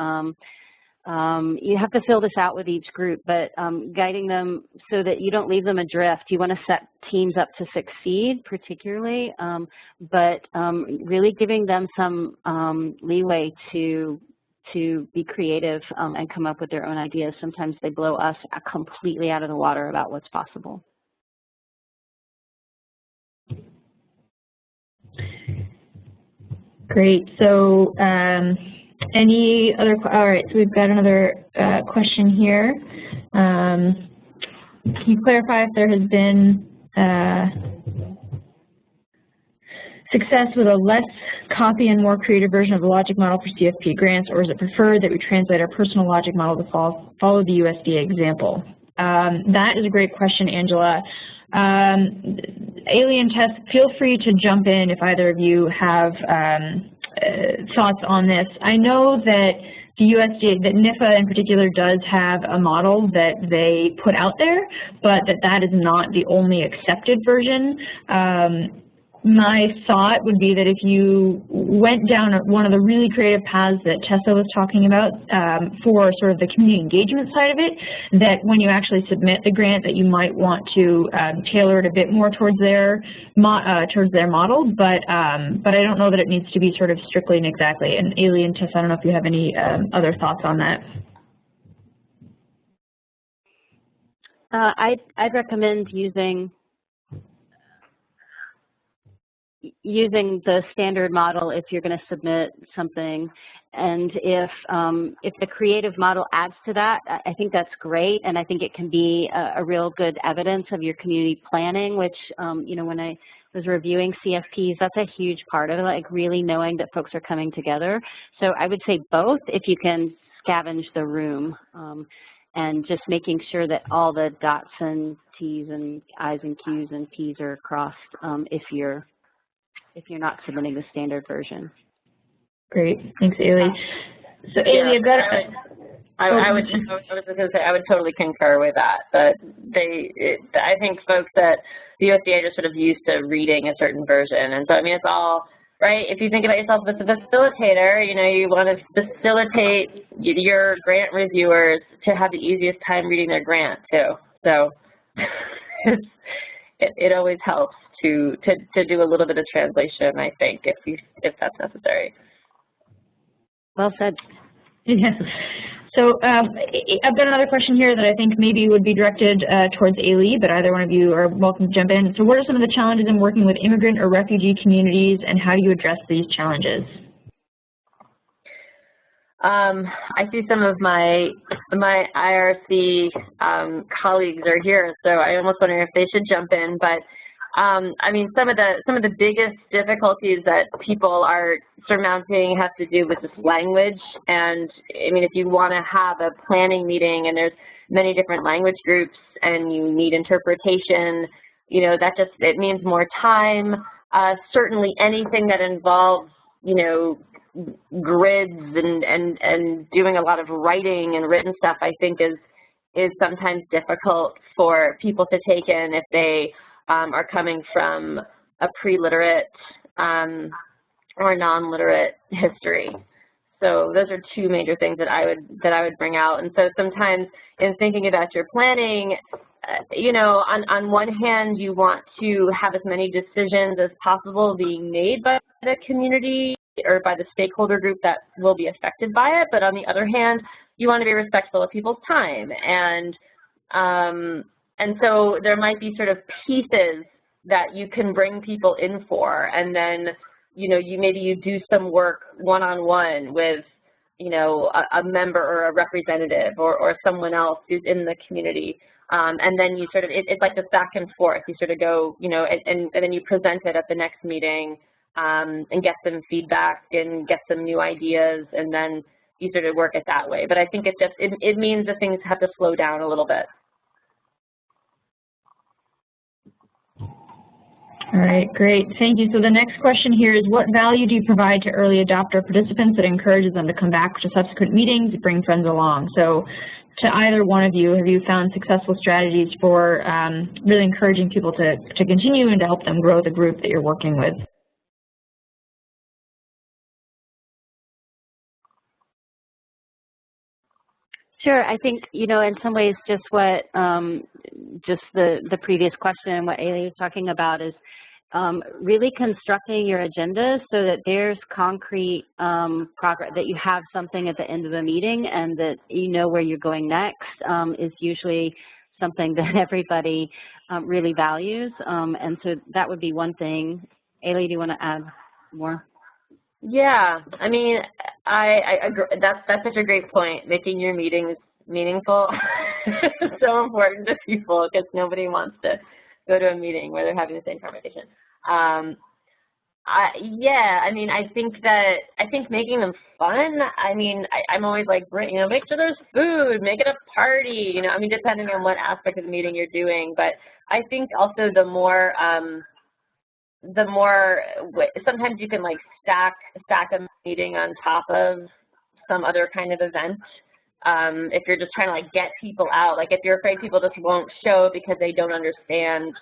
You have to fill this out with each group, but guiding them so that you don't leave them adrift. You want to set teams up to succeed, particularly, but really giving them some leeway to be creative and come up with their own ideas. Sometimes they blow us completely out of the water about what's possible. Great. So any other, all right, so we've got another question here. Can you clarify if there has been success with a less copy and more creative version of the logic model for CFP grants, or is it preferred that we translate our personal logic model to follow the USDA example? That is a great question, Angela. Aley and Tess, feel free to jump in if either of you have thoughts on this. I know that the USDA, that NIFA in particular, does have a model that they put out there, but that is not the only accepted version. My thought would be that if you went down one of the really creative paths that Tessa was talking about for sort of the community engagement side of it, that when you actually submit the grant, that you might want to tailor it a bit more towards their model, but I don't know that it needs to be sort of strictly and exactly. And Aley and Tessa, I don't know if you have any other thoughts on that. I'd recommend using the standard model if you're going to submit something, and if the creative model adds to that, I think that's great, and I think it can be a real good evidence of your community planning, which you know, when I was reviewing CFPs, that's a huge part of it, like really knowing that folks are coming together. So I would say both if you can scavenge the room. and just making sure that all the dots and T's and I's and Q's and P's are crossed if you're not submitting the standard version. Great, thanks, Aley. So Aley, I've got I was just going to say I would totally concur with that. But I think folks at the USDA are just sort of used to reading a certain version, and so I mean it's all right. If you think about yourself as a facilitator, you know you want to facilitate your grant reviewers to have the easiest time reading their grant too. So it always helps to do a little bit of translation, I think, if that's necessary. Well said. Yeah. So I've got another question here that I think maybe would be directed towards Aley, but either one of you are welcome to jump in. So what are some of the challenges in working with immigrant or refugee communities, and how do you address these challenges? I see some of my IRC colleagues are here, so I almost wonder if they should jump in. But I mean, some of the biggest difficulties that people are surmounting have to do with this language. And I mean, if you want to have a planning meeting and there's many different language groups and you need interpretation, you know, it means more time. Certainly anything that involves, you know, grids and doing a lot of writing and written stuff, I think is sometimes difficult for people to take in if they are coming from a pre-literate or non-literate history. So those are two major things that I would bring out. And so sometimes in thinking about your planning, you know, on one hand, you want to have as many decisions as possible being made by the community or by the stakeholder group that will be affected by it. But on the other hand, you want to be respectful of people's time. And so there might be sort of pieces that you can bring people in for, and then, you know, maybe you do some work one-on-one with, you know, a member or a representative or someone else who's in the community. And then you sort of, it's like this back and forth. You sort of go, you know, and then you present it at the next meeting and get some feedback and get some new ideas, and then you sort of work it that way. But I think it means that things have to slow down a little bit. All right, great, thank you. So the next question here is, what value do you provide to early adopter participants that encourages them to come back to subsequent meetings, bring friends along? So to either one of you, have you found successful strategies for really encouraging people to continue and to help them grow the group that you're working with? Sure. I think, you know, in some ways just what just the previous question and what Aley was talking about is really constructing your agenda so that there's concrete progress, that you have something at the end of the meeting and that you know where you're going next is usually something that everybody really values. And so that would be one thing. Aley, do you want to add more? Yeah, I mean, I agree. That's such a great point. Making your meetings meaningful is so important to people because nobody wants to go to a meeting where they're having the same conversation. Yeah, I mean, I think making them fun. I mean, I'm always like, you know, make sure there's food, make it a party. You know, I mean, depending on what aspect of the meeting you're doing, but I think also the more sometimes you can like stack a meeting on top of some other kind of event. If you're just trying to like get people out, like if you're afraid people just won't show because they don't understand,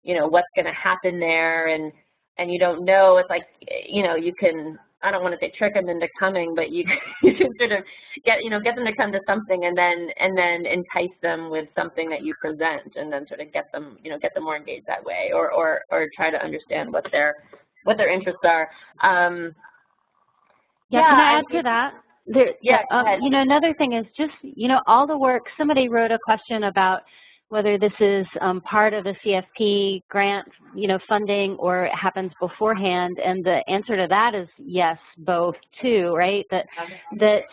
you know, what's going to happen there, and you don't know, it's like, you know, you can, I don't want to say trick them into coming, but you can sort of get them to come to something and then entice them with something that you present, and then sort of get them more engaged that way, or try to understand what their interests are. Can I add to that? You know, another thing is just, you know, all the work, somebody wrote a question about whether this is part of the CFP grant, funding, or it happens beforehand. And the answer to that is yes, both too, right? That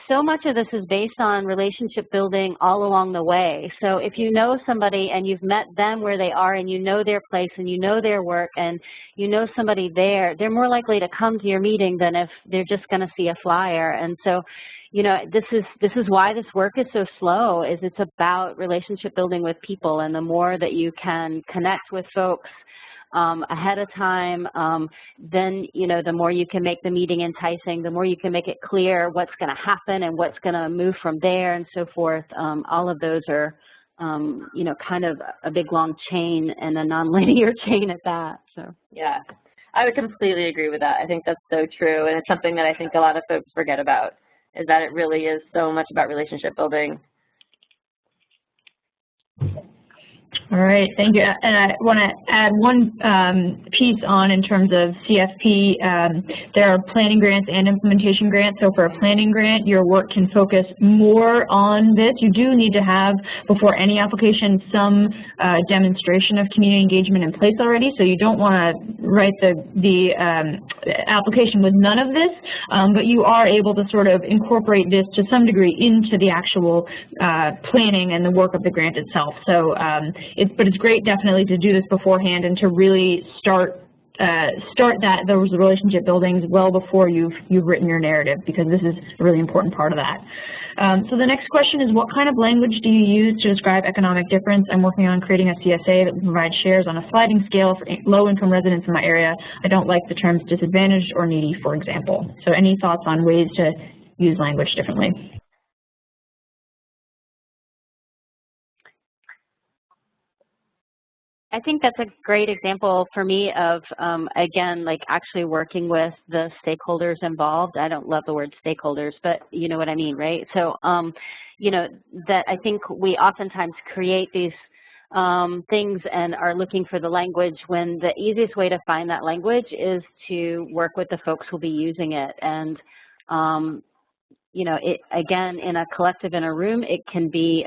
so much of this is based on relationship building all along the way. So if you know somebody and you've met them where they are and you know their place and you know their work and you know somebody there, they're more likely to come to your meeting than if they're just going to see a flyer. And so, this is why this work is so slow, is it's about relationship building with people, and the more that you can connect with folks ahead of time, then, the more you can make the meeting enticing, the more you can make it clear what's going to happen and what's going to move from there and so forth. All of those are, kind of a big long chain and a nonlinear chain at that. So yeah, I would completely agree with that. I think that's so true, and it's something that I think a lot of folks forget about, is that it really is so much about relationship building. All right, thank you. And I want to add one piece on in terms of CFP. There are planning grants and implementation grants. So for a planning grant, your work can focus more on this. You do need to have, before any application, some demonstration of community engagement in place already. So you don't want to write the application with none of this, but you are able to sort of incorporate this to some degree into the actual planning and the work of the grant itself. So but it's great definitely to do this beforehand and to really start those relationship buildings well before you've written your narrative, because this is a really important part of that. So the next question is, what kind of language do you use to describe economic difference? I'm working on creating a CSA that will provide shares on a sliding scale for low-income residents in my area. I don't like the terms disadvantaged or needy, for example. So any thoughts on ways to use language differently? I think that's a great example for me of, again, like actually working with the stakeholders involved. I don't love the word stakeholders, but you know what I mean, right? So, that I think we oftentimes create these things and are looking for the language, when the easiest way to find that language is to work with the folks who'll be using it. And again, in a collective, in a room, it can be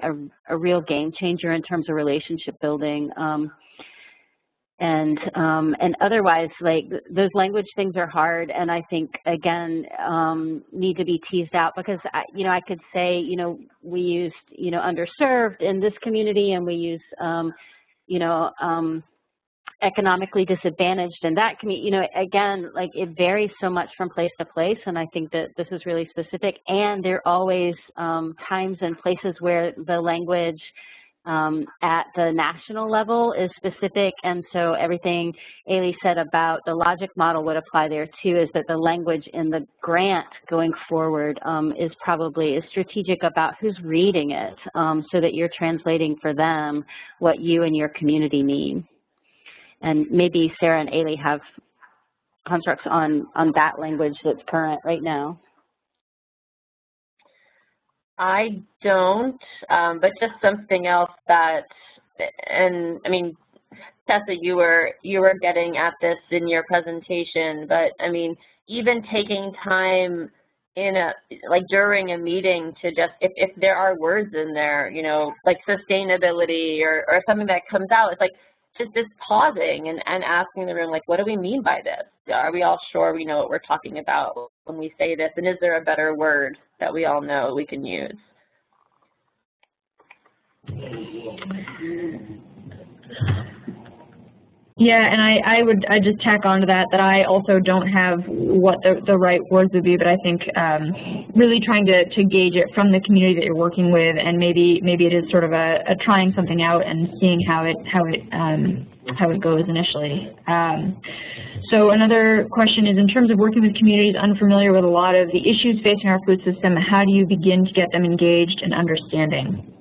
a real game changer in terms of relationship building. And otherwise, like, those language things are hard, and I think, again, need to be teased out, because, I could say, we used, underserved in this community, and we use, economically disadvantaged in that community. Again, like, it varies so much from place to place, and I think that this is really specific, and there are always times and places where the language at the national level is specific, and so everything Aley said about the logic model would apply there too, is that the language in the grant going forward is probably strategic about who's reading it, so that you're translating for them what you and your community mean. And maybe Sarah and Aley have constructs on that language that's current right now. I don't, but just something else that, and I mean, Tessa, you were getting at this in your presentation, but I mean, even taking time during a meeting to just, if there are words in there, like sustainability or something that comes out, it's like just pausing and asking the room, like, what do we mean by this? Are we all sure we know what we're talking about when we say this? And is there a better word that we all know we can use? Yeah, and I just tack on to that I also don't have what the right words would be, but I think really trying to gauge it from the community that you're working with, and maybe it is sort of a trying something out and seeing how it goes initially. So another question is, in terms of working with communities unfamiliar with a lot of the issues facing our food system, how do you begin to get them engaged and understanding?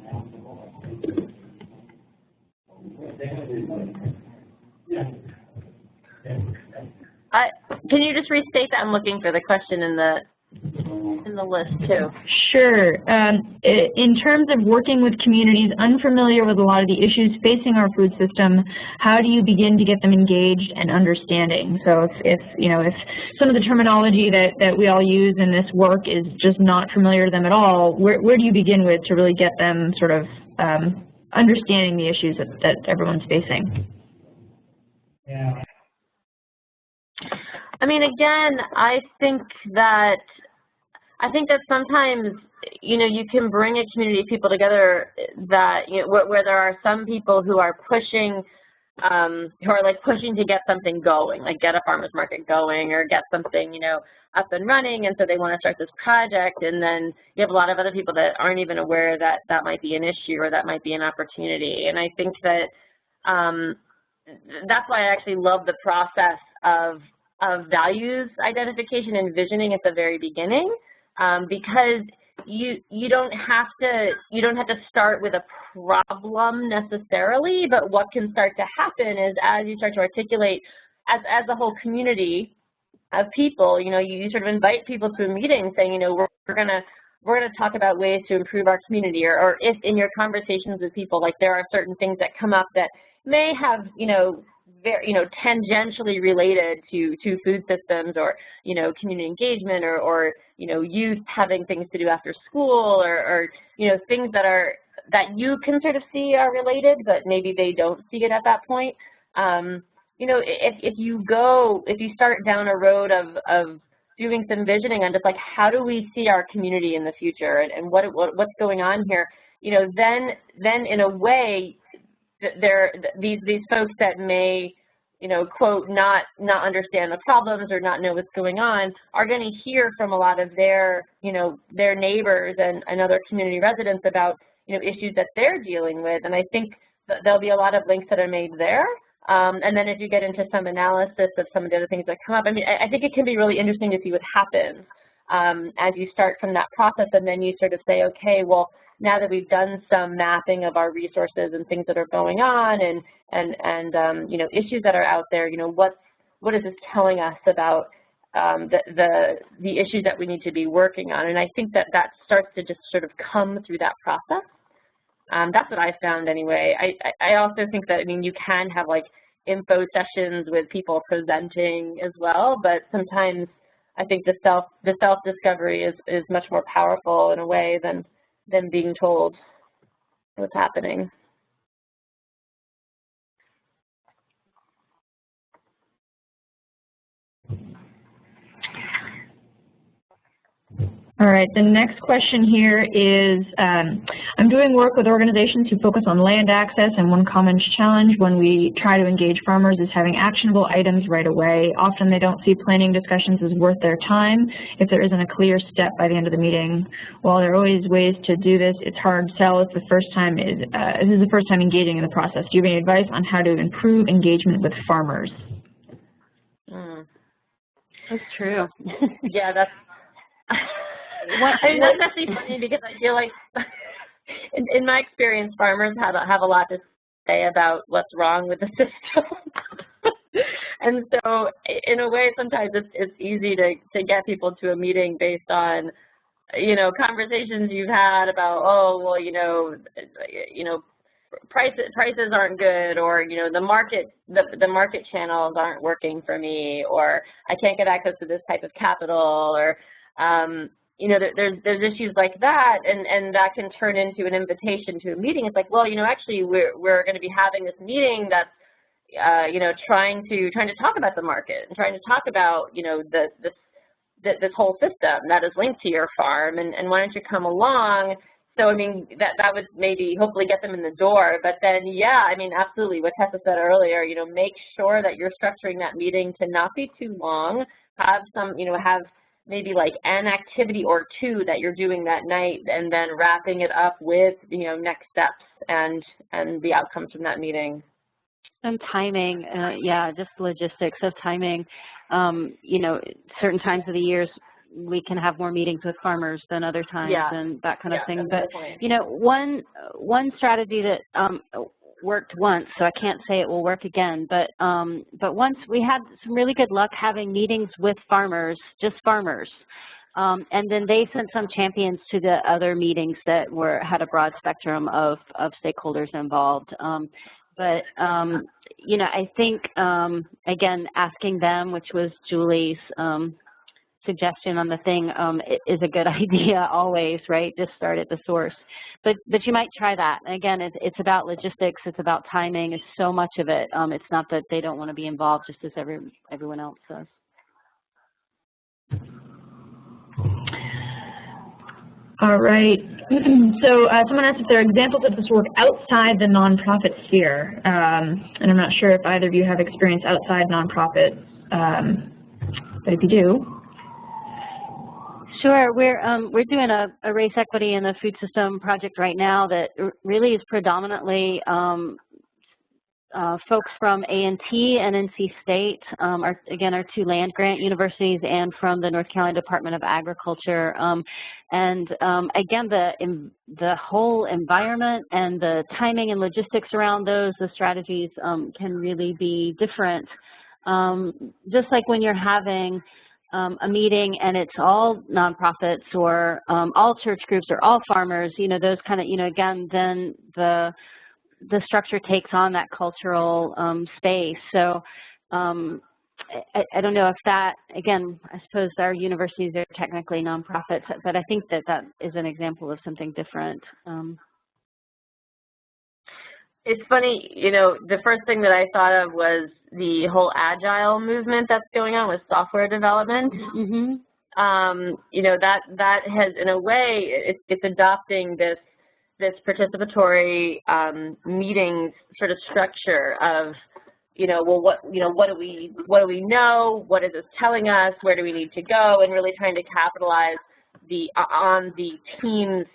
Can you just restate that? I'm looking for the question in the list too. Sure. In terms of working with communities unfamiliar with a lot of the issues facing our food system, how do you begin to get them engaged and understanding? So if some of the terminology that we all use in this work is just not familiar to them at all, where do you begin with to really get them sort of understanding the issues that everyone's facing. Yeah. I mean, again, I think that sometimes, you can bring a community of people together that, where there are some people who are pushing, who are like pushing to get something going, like get a farmer's market going or get something, up and running, and so they want to start this project, and then you have a lot of other people that aren't even aware that that might be an issue or that might be an opportunity. And I think that that's why I actually love the process of values identification and visioning at the very beginning, because you don't have to start with a problem necessarily, but what can start to happen is as you start to articulate as a whole community of people, you sort of invite people to a meeting saying, we're gonna talk about ways to improve our community, or if in your conversations with people, like there are certain things that come up that may have, very, tangentially related to food systems or, community engagement or youth having things to do after school or things that you can sort of see are related, but maybe they don't see it at that point. If you start down a road of doing some visioning on just like how do we see our community in the future and what's going on here, then in a way these folks that may quote not understand the problems or not know what's going on are going to hear from a lot of their their neighbors and other community residents about issues that they're dealing with, and I think that there'll be a lot of links that are made there. And then as you get into some analysis of some of the other things that come up, I mean, I think it can be really interesting to see what happens as you start from that process, and then you sort of say, okay, well, now that we've done some mapping of our resources and things that are going on and issues that are out there, what is this telling us about the issues that we need to be working on? And I think that starts to just sort of come through that process. That's what I found anyway. I also think that, I mean, you can have like info sessions with people presenting as well, but sometimes I think the self-discovery is much more powerful in a way than being told what's happening. All right, the next question here is, I'm doing work with organizations who focus on land access, and one common challenge when we try to engage farmers is having actionable items right away. Often they don't see planning discussions as worth their time if there isn't a clear step by the end of the meeting. While there are always ways to do this, it's hard to tell if this is the first time engaging in the process. Do you have any advice on how to improve engagement with farmers? That's true. Yeah, that's... That's actually funny because I feel like, in my experience, farmers have a lot to say about what's wrong with the system. And so, in a way, sometimes it's easy to get people to a meeting based on, conversations you've had about, oh, well, prices aren't good, or the market channels aren't working for me, or I can't get access to this type of capital, or there's issues like that, and that can turn into an invitation to a meeting. It's like, well, actually we're going to be having this meeting that's trying to talk about the market and trying to talk about this whole system that is linked to your farm, and why don't you come along? So I mean that would maybe hopefully get them in the door. But then yeah, I mean absolutely what Tessa said earlier, make sure that you're structuring that meeting to not be too long. Have some have maybe like an activity or two that you're doing that night, and then wrapping it up with, next steps and the outcomes from that meeting. And timing, yeah, just logistics of timing. Certain times of the years we can have more meetings with farmers than other times, and that kind of thing. But, one strategy that worked once, so I can't say it will work again, but once we had some really good luck having meetings with farmers, just farmers, and then they sent some champions to the other meetings that had a broad spectrum of stakeholders involved. I think, again, asking them, which was Julie's suggestion on the thing is a good idea always, right? Just start at the source. But you might try that. And again, it's about logistics. It's about timing. It's so much of it. It's not that they don't want to be involved, just as everyone else does. All right. So someone asked if there are examples of this work outside the nonprofit sphere, and I'm not sure if either of you have experience outside nonprofits, but if you do. Sure. We're doing a race equity in the food system project right now that really is predominantly folks from A&T and NC State, our two land grant universities, and from the North Carolina Department of Agriculture. Again, the whole environment and the timing and logistics around those, the strategies can really be different. Just like when you're having a meeting and it's all nonprofits or all church groups or all farmers, those kind of, again, then the structure takes on that cultural space. So I don't know if that, again, I suppose our universities are technically nonprofits, but I think that is an example of something different. It's funny, the first thing that I thought of was the whole Agile movement that's going on with software development. Mm-hmm. That has, in a way, it's adopting this participatory meetings sort of structure of, well, what do we know? What is this telling us? Where do we need to go? And really trying to capitalize on the team's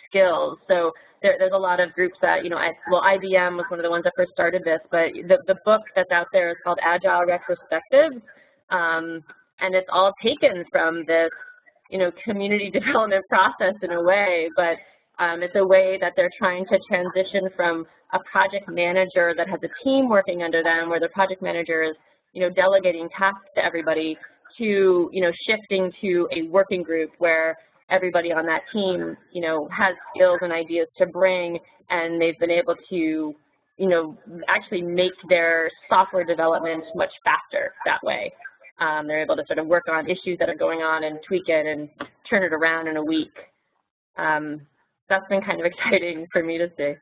skills. So there's a lot of groups that IBM was one of the ones that first started this, but the book that's out there is called Agile Retrospectives, and it's all taken from this community development process in a way, but it's a way that they're trying to transition from a project manager that has a team working under them, where the project manager is, delegating tasks to everybody, to, shifting to a working group where everybody on that team, has skills and ideas to bring, and they've been able to, actually make their software development much faster that way. They're able to sort of work on issues that are going on and tweak it and turn it around in a week. That's been kind of exciting for me to see.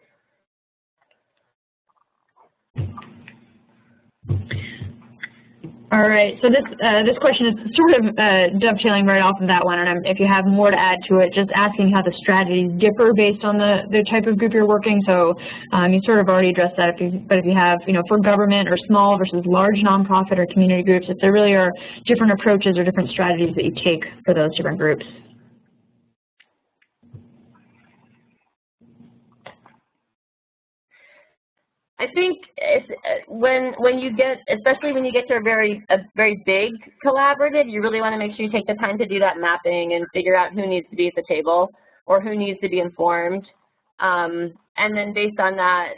All right, so this question is sort of dovetailing right off of that one, and if you have more to add to it, just asking how the strategies differ based on the type of group you're working. So you sort of already addressed that, but if you have, for government or small versus large nonprofit or community groups, if there really are different approaches or different strategies that you take for those different groups. I think when you get, especially when you get to a very big collaborative, you really want to make sure you take the time to do that mapping and figure out who needs to be at the table or who needs to be informed. And then based on that,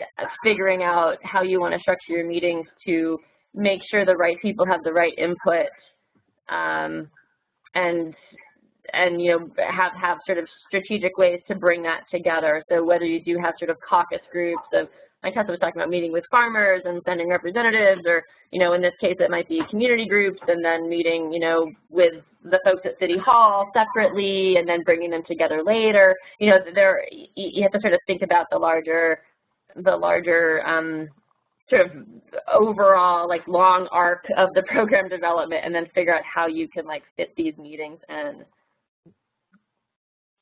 figuring out how you want to structure your meetings to make sure the right people have the right input, and have sort of strategic ways to bring that together. So whether you do have sort of caucus groups of, like Tessa was talking about, meeting with farmers and sending representatives, or, in this case, it might be community groups, and then meeting, with the folks at City Hall separately, and then bringing them together later. You have to sort of think about the larger sort of overall, like, long arc of the program development, and then figure out how you can, like, fit these meetings in.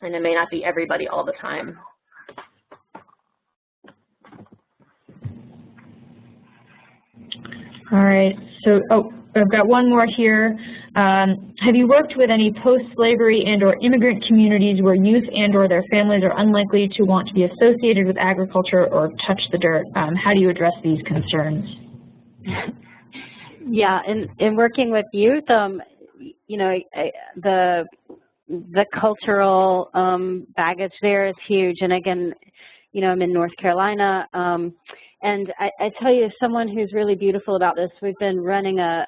And it may not be everybody all the time. All right, so, I've got one more here. Have you worked with any post-slavery and or immigrant communities where youth and or their families are unlikely to want to be associated with agriculture or touch the dirt? How do you address these concerns? Yeah, in working with youth, the cultural baggage there is huge. And again, I'm in North Carolina. And I tell you, someone who's really beautiful about this, we've been running a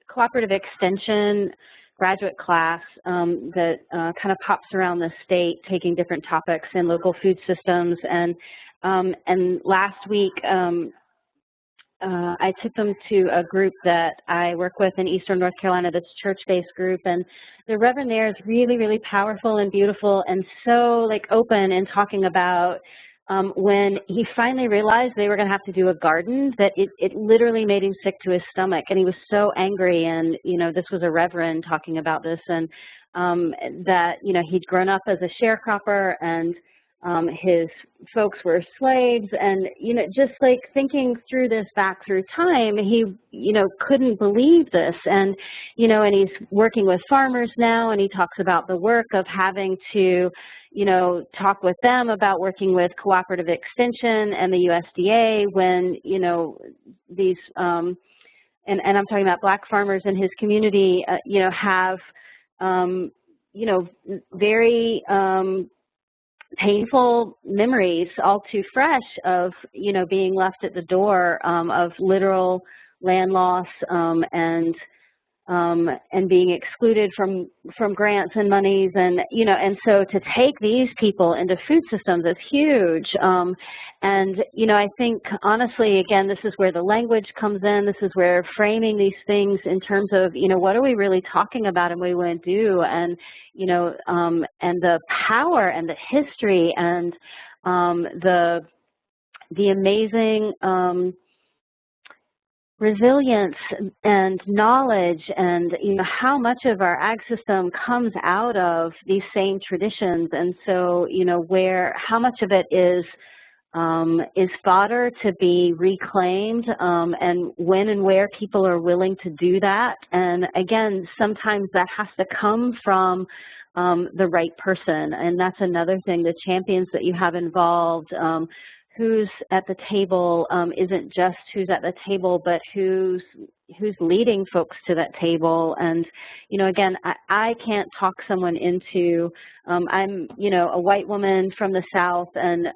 cooperative extension graduate class that kind of pops around the state, taking different topics in local food systems. And last week, I took them to a group that I work with in Eastern North Carolina that's a church-based group, and the Reverend there is really, really powerful and beautiful and so like open in talking about when he finally realized they were going to have to do a garden, that it literally made him sick to his stomach, and he was so angry. And this was a reverend talking about this, and that he'd grown up as a sharecropper, and his folks were slaves, and just like thinking through this back through time, he couldn't believe this, and and he's working with farmers now, and he talks about the work of having to talk with them about working with cooperative extension and the USDA when these and I'm talking about Black farmers in his community have very painful memories, all too fresh, of being left at the door of literal land loss and being excluded from grants and monies, and and so to take these people into food systems is huge. And I think honestly, again, this is where the language comes in. This is where framing these things in terms of what are we really talking about and what we want to do, and and the power and the history and the amazing resilience and knowledge, and how much of our ag system comes out of these same traditions. And so how much of it is fodder to be reclaimed, and when and where people are willing to do that. And again, sometimes that has to come from the right person, and that's another thing. The champions that you have involved, who's at the table isn't just who's at the table, but who's leading folks to that table. And again, I can't talk someone into. I'm a white woman from the South and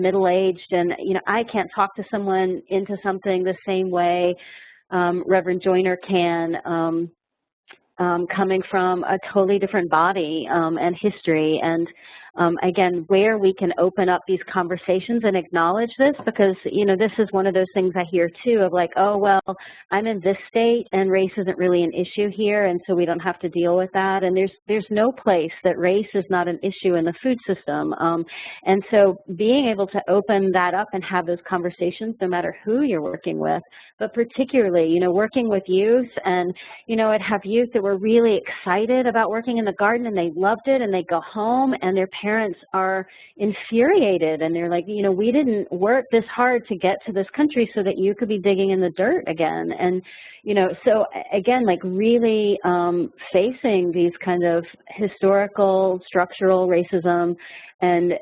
middle-aged, and I can't talk to someone into something the same way Reverend Joyner can, coming from a totally different body and history. And again, where we can open up these conversations and acknowledge this, because this is one of those things I hear too, of like, oh well, I'm in this state and race isn't really an issue here, and so we don't have to deal with that. And there's no place that race is not an issue in the food system. And so being able to open that up and have those conversations, no matter who you're working with, but particularly working with youth, and I'd have youth that were really excited about working in the garden and they loved it, and they go home and their parents are infuriated, and they're like, we didn't work this hard to get to this country so that you could be digging in the dirt again. And so again, like really facing these kind of historical structural racism and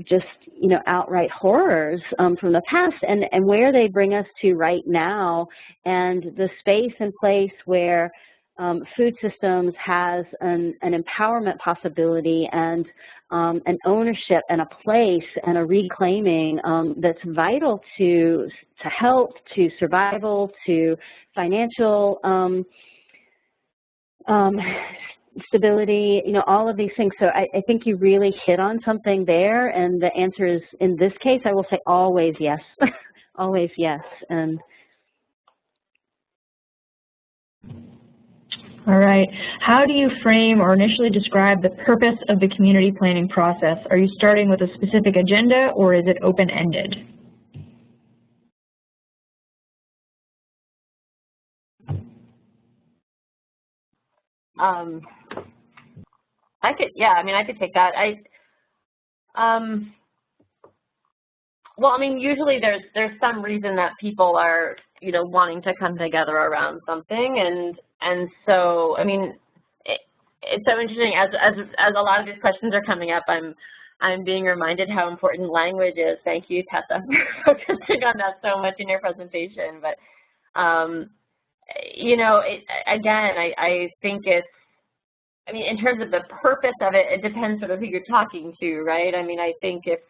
just outright horrors from the past, and where they bring us to right now, and the space and place where food systems has an empowerment possibility and an ownership and a place and a reclaiming that's vital to health, to survival, to financial stability, all of these things. So I think you really hit on something there, and the answer is, in this case, I will say always yes. Always yes. And all right. How do you frame or initially describe the purpose of the community planning process? Are you starting with a specific agenda, or is it open-ended? I could take that. Well, I mean, usually there's some reason that people are, wanting to come together around something, and so, I mean, it's so interesting as a lot of these questions are coming up. I'm being reminded how important language is. Thank you, Tessa, for focusing on that so much in your presentation. But again, I think it's, I mean, in terms of the purpose of it, it depends sort of who you're talking to, right? I mean, I think if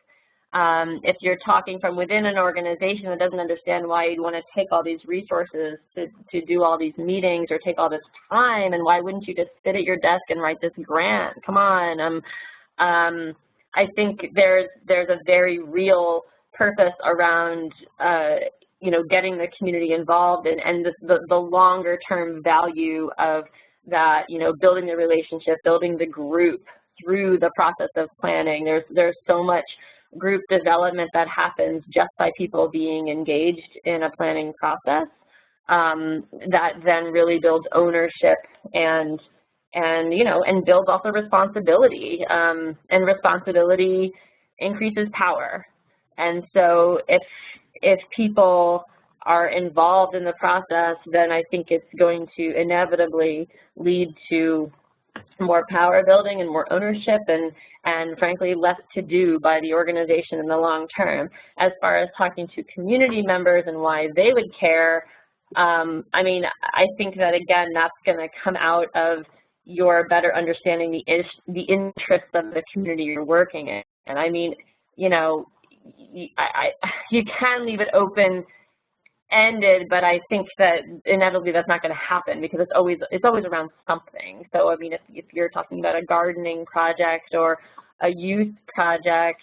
you're talking from within an organization that doesn't understand why you'd want to take all these resources to do all these meetings or take all this time, and why wouldn't you just sit at your desk and write this grant? Come on. I think there's a very real purpose around getting the community involved and the longer term value of that, building the relationship, building the group through the process of planning. There's so much group development that happens just by people being engaged in a planning process that then really builds ownership and builds also responsibility, and responsibility increases power. And so if people are involved in the process, then I think it's going to inevitably lead to more power building and more ownership and frankly less to do by the organization in the long term. As far as talking to community members and why they would care, I mean, I think that again, that's going to come out of your better understanding the interests of the community you're working in. And I mean, you can leave it open-ended, but I think that inevitably that's not going to happen because it's always around something. So I mean, if you're talking about a gardening project or a youth project,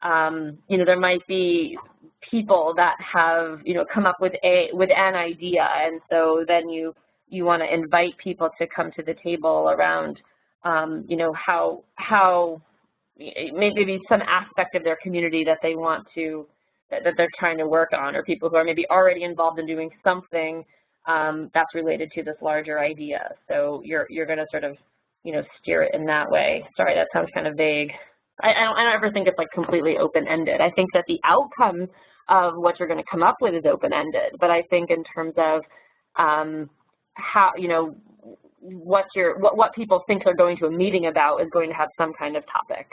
there might be people that have come up with an idea, and so then you want to invite people to come to the table around how maybe some aspect of their community that they want to that they're trying to work on, or people who are maybe already involved in doing something that's related to this larger idea. So you're going to sort of steer it in that way. Sorry, that sounds kind of vague. I don't ever think it's like completely open-ended. I think that the outcome of what you're going to come up with is open-ended, but I think in terms of how what people think they're going to a meeting about is going to have some kind of topic.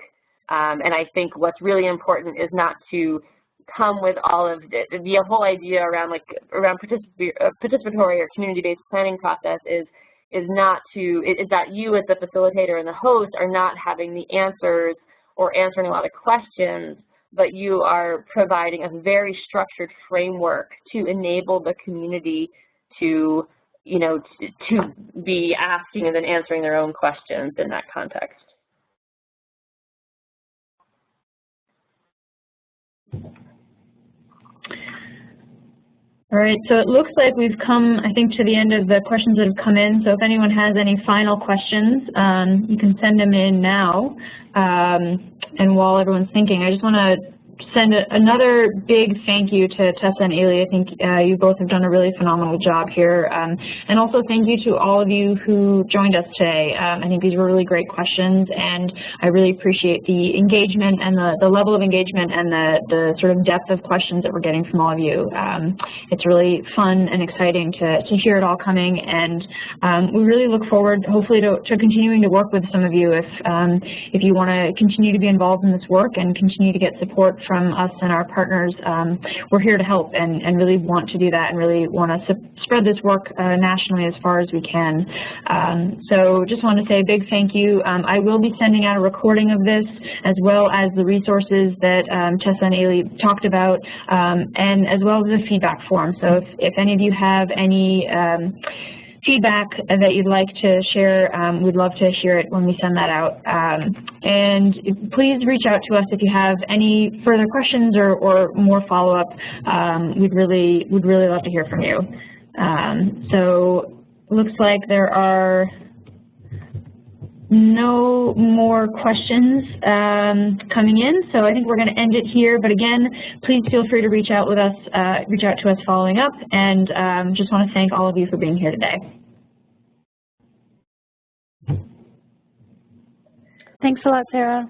And I think what's really important is not to come with all of the whole idea around participatory or community-based planning process is that you as the facilitator and the host are not having the answers or answering a lot of questions, but you are providing a very structured framework to enable the community to be asking and then answering their own questions in that context. All right, so it looks like we've come, I think, to the end of the questions that have come in. So if anyone has any final questions, you can send them in now. And while everyone's thinking, I just want to send another big thank you to Tessa and Aley. I think you both have done a really phenomenal job here. And also thank you to all of you who joined us today. I think these were really great questions, and I really appreciate the engagement and the level of engagement and the sort of depth of questions that we're getting from all of you. It's really fun and exciting to hear it all coming, and we really look forward, hopefully, to continuing to work with some of you if you want to continue to be involved in this work and continue to get support from us and our partners. We're here to help and really want to do that and really want to spread this work nationally as far as we can. So just want to say a big thank you. I will be sending out a recording of this as well as the resources that Tessa and Aley talked about, and as well as the feedback form. So if any of you have any feedback that you'd like to share, we'd love to hear it when we send that out. And please reach out to us if you have any further questions or more follow-up. We'd really love to hear from you. So looks like there are no more questions coming in, so I think we're going to end it here. But again, please feel free to reach out to us following up, and just want to thank all of you for being here today. Thanks a lot, Sarah.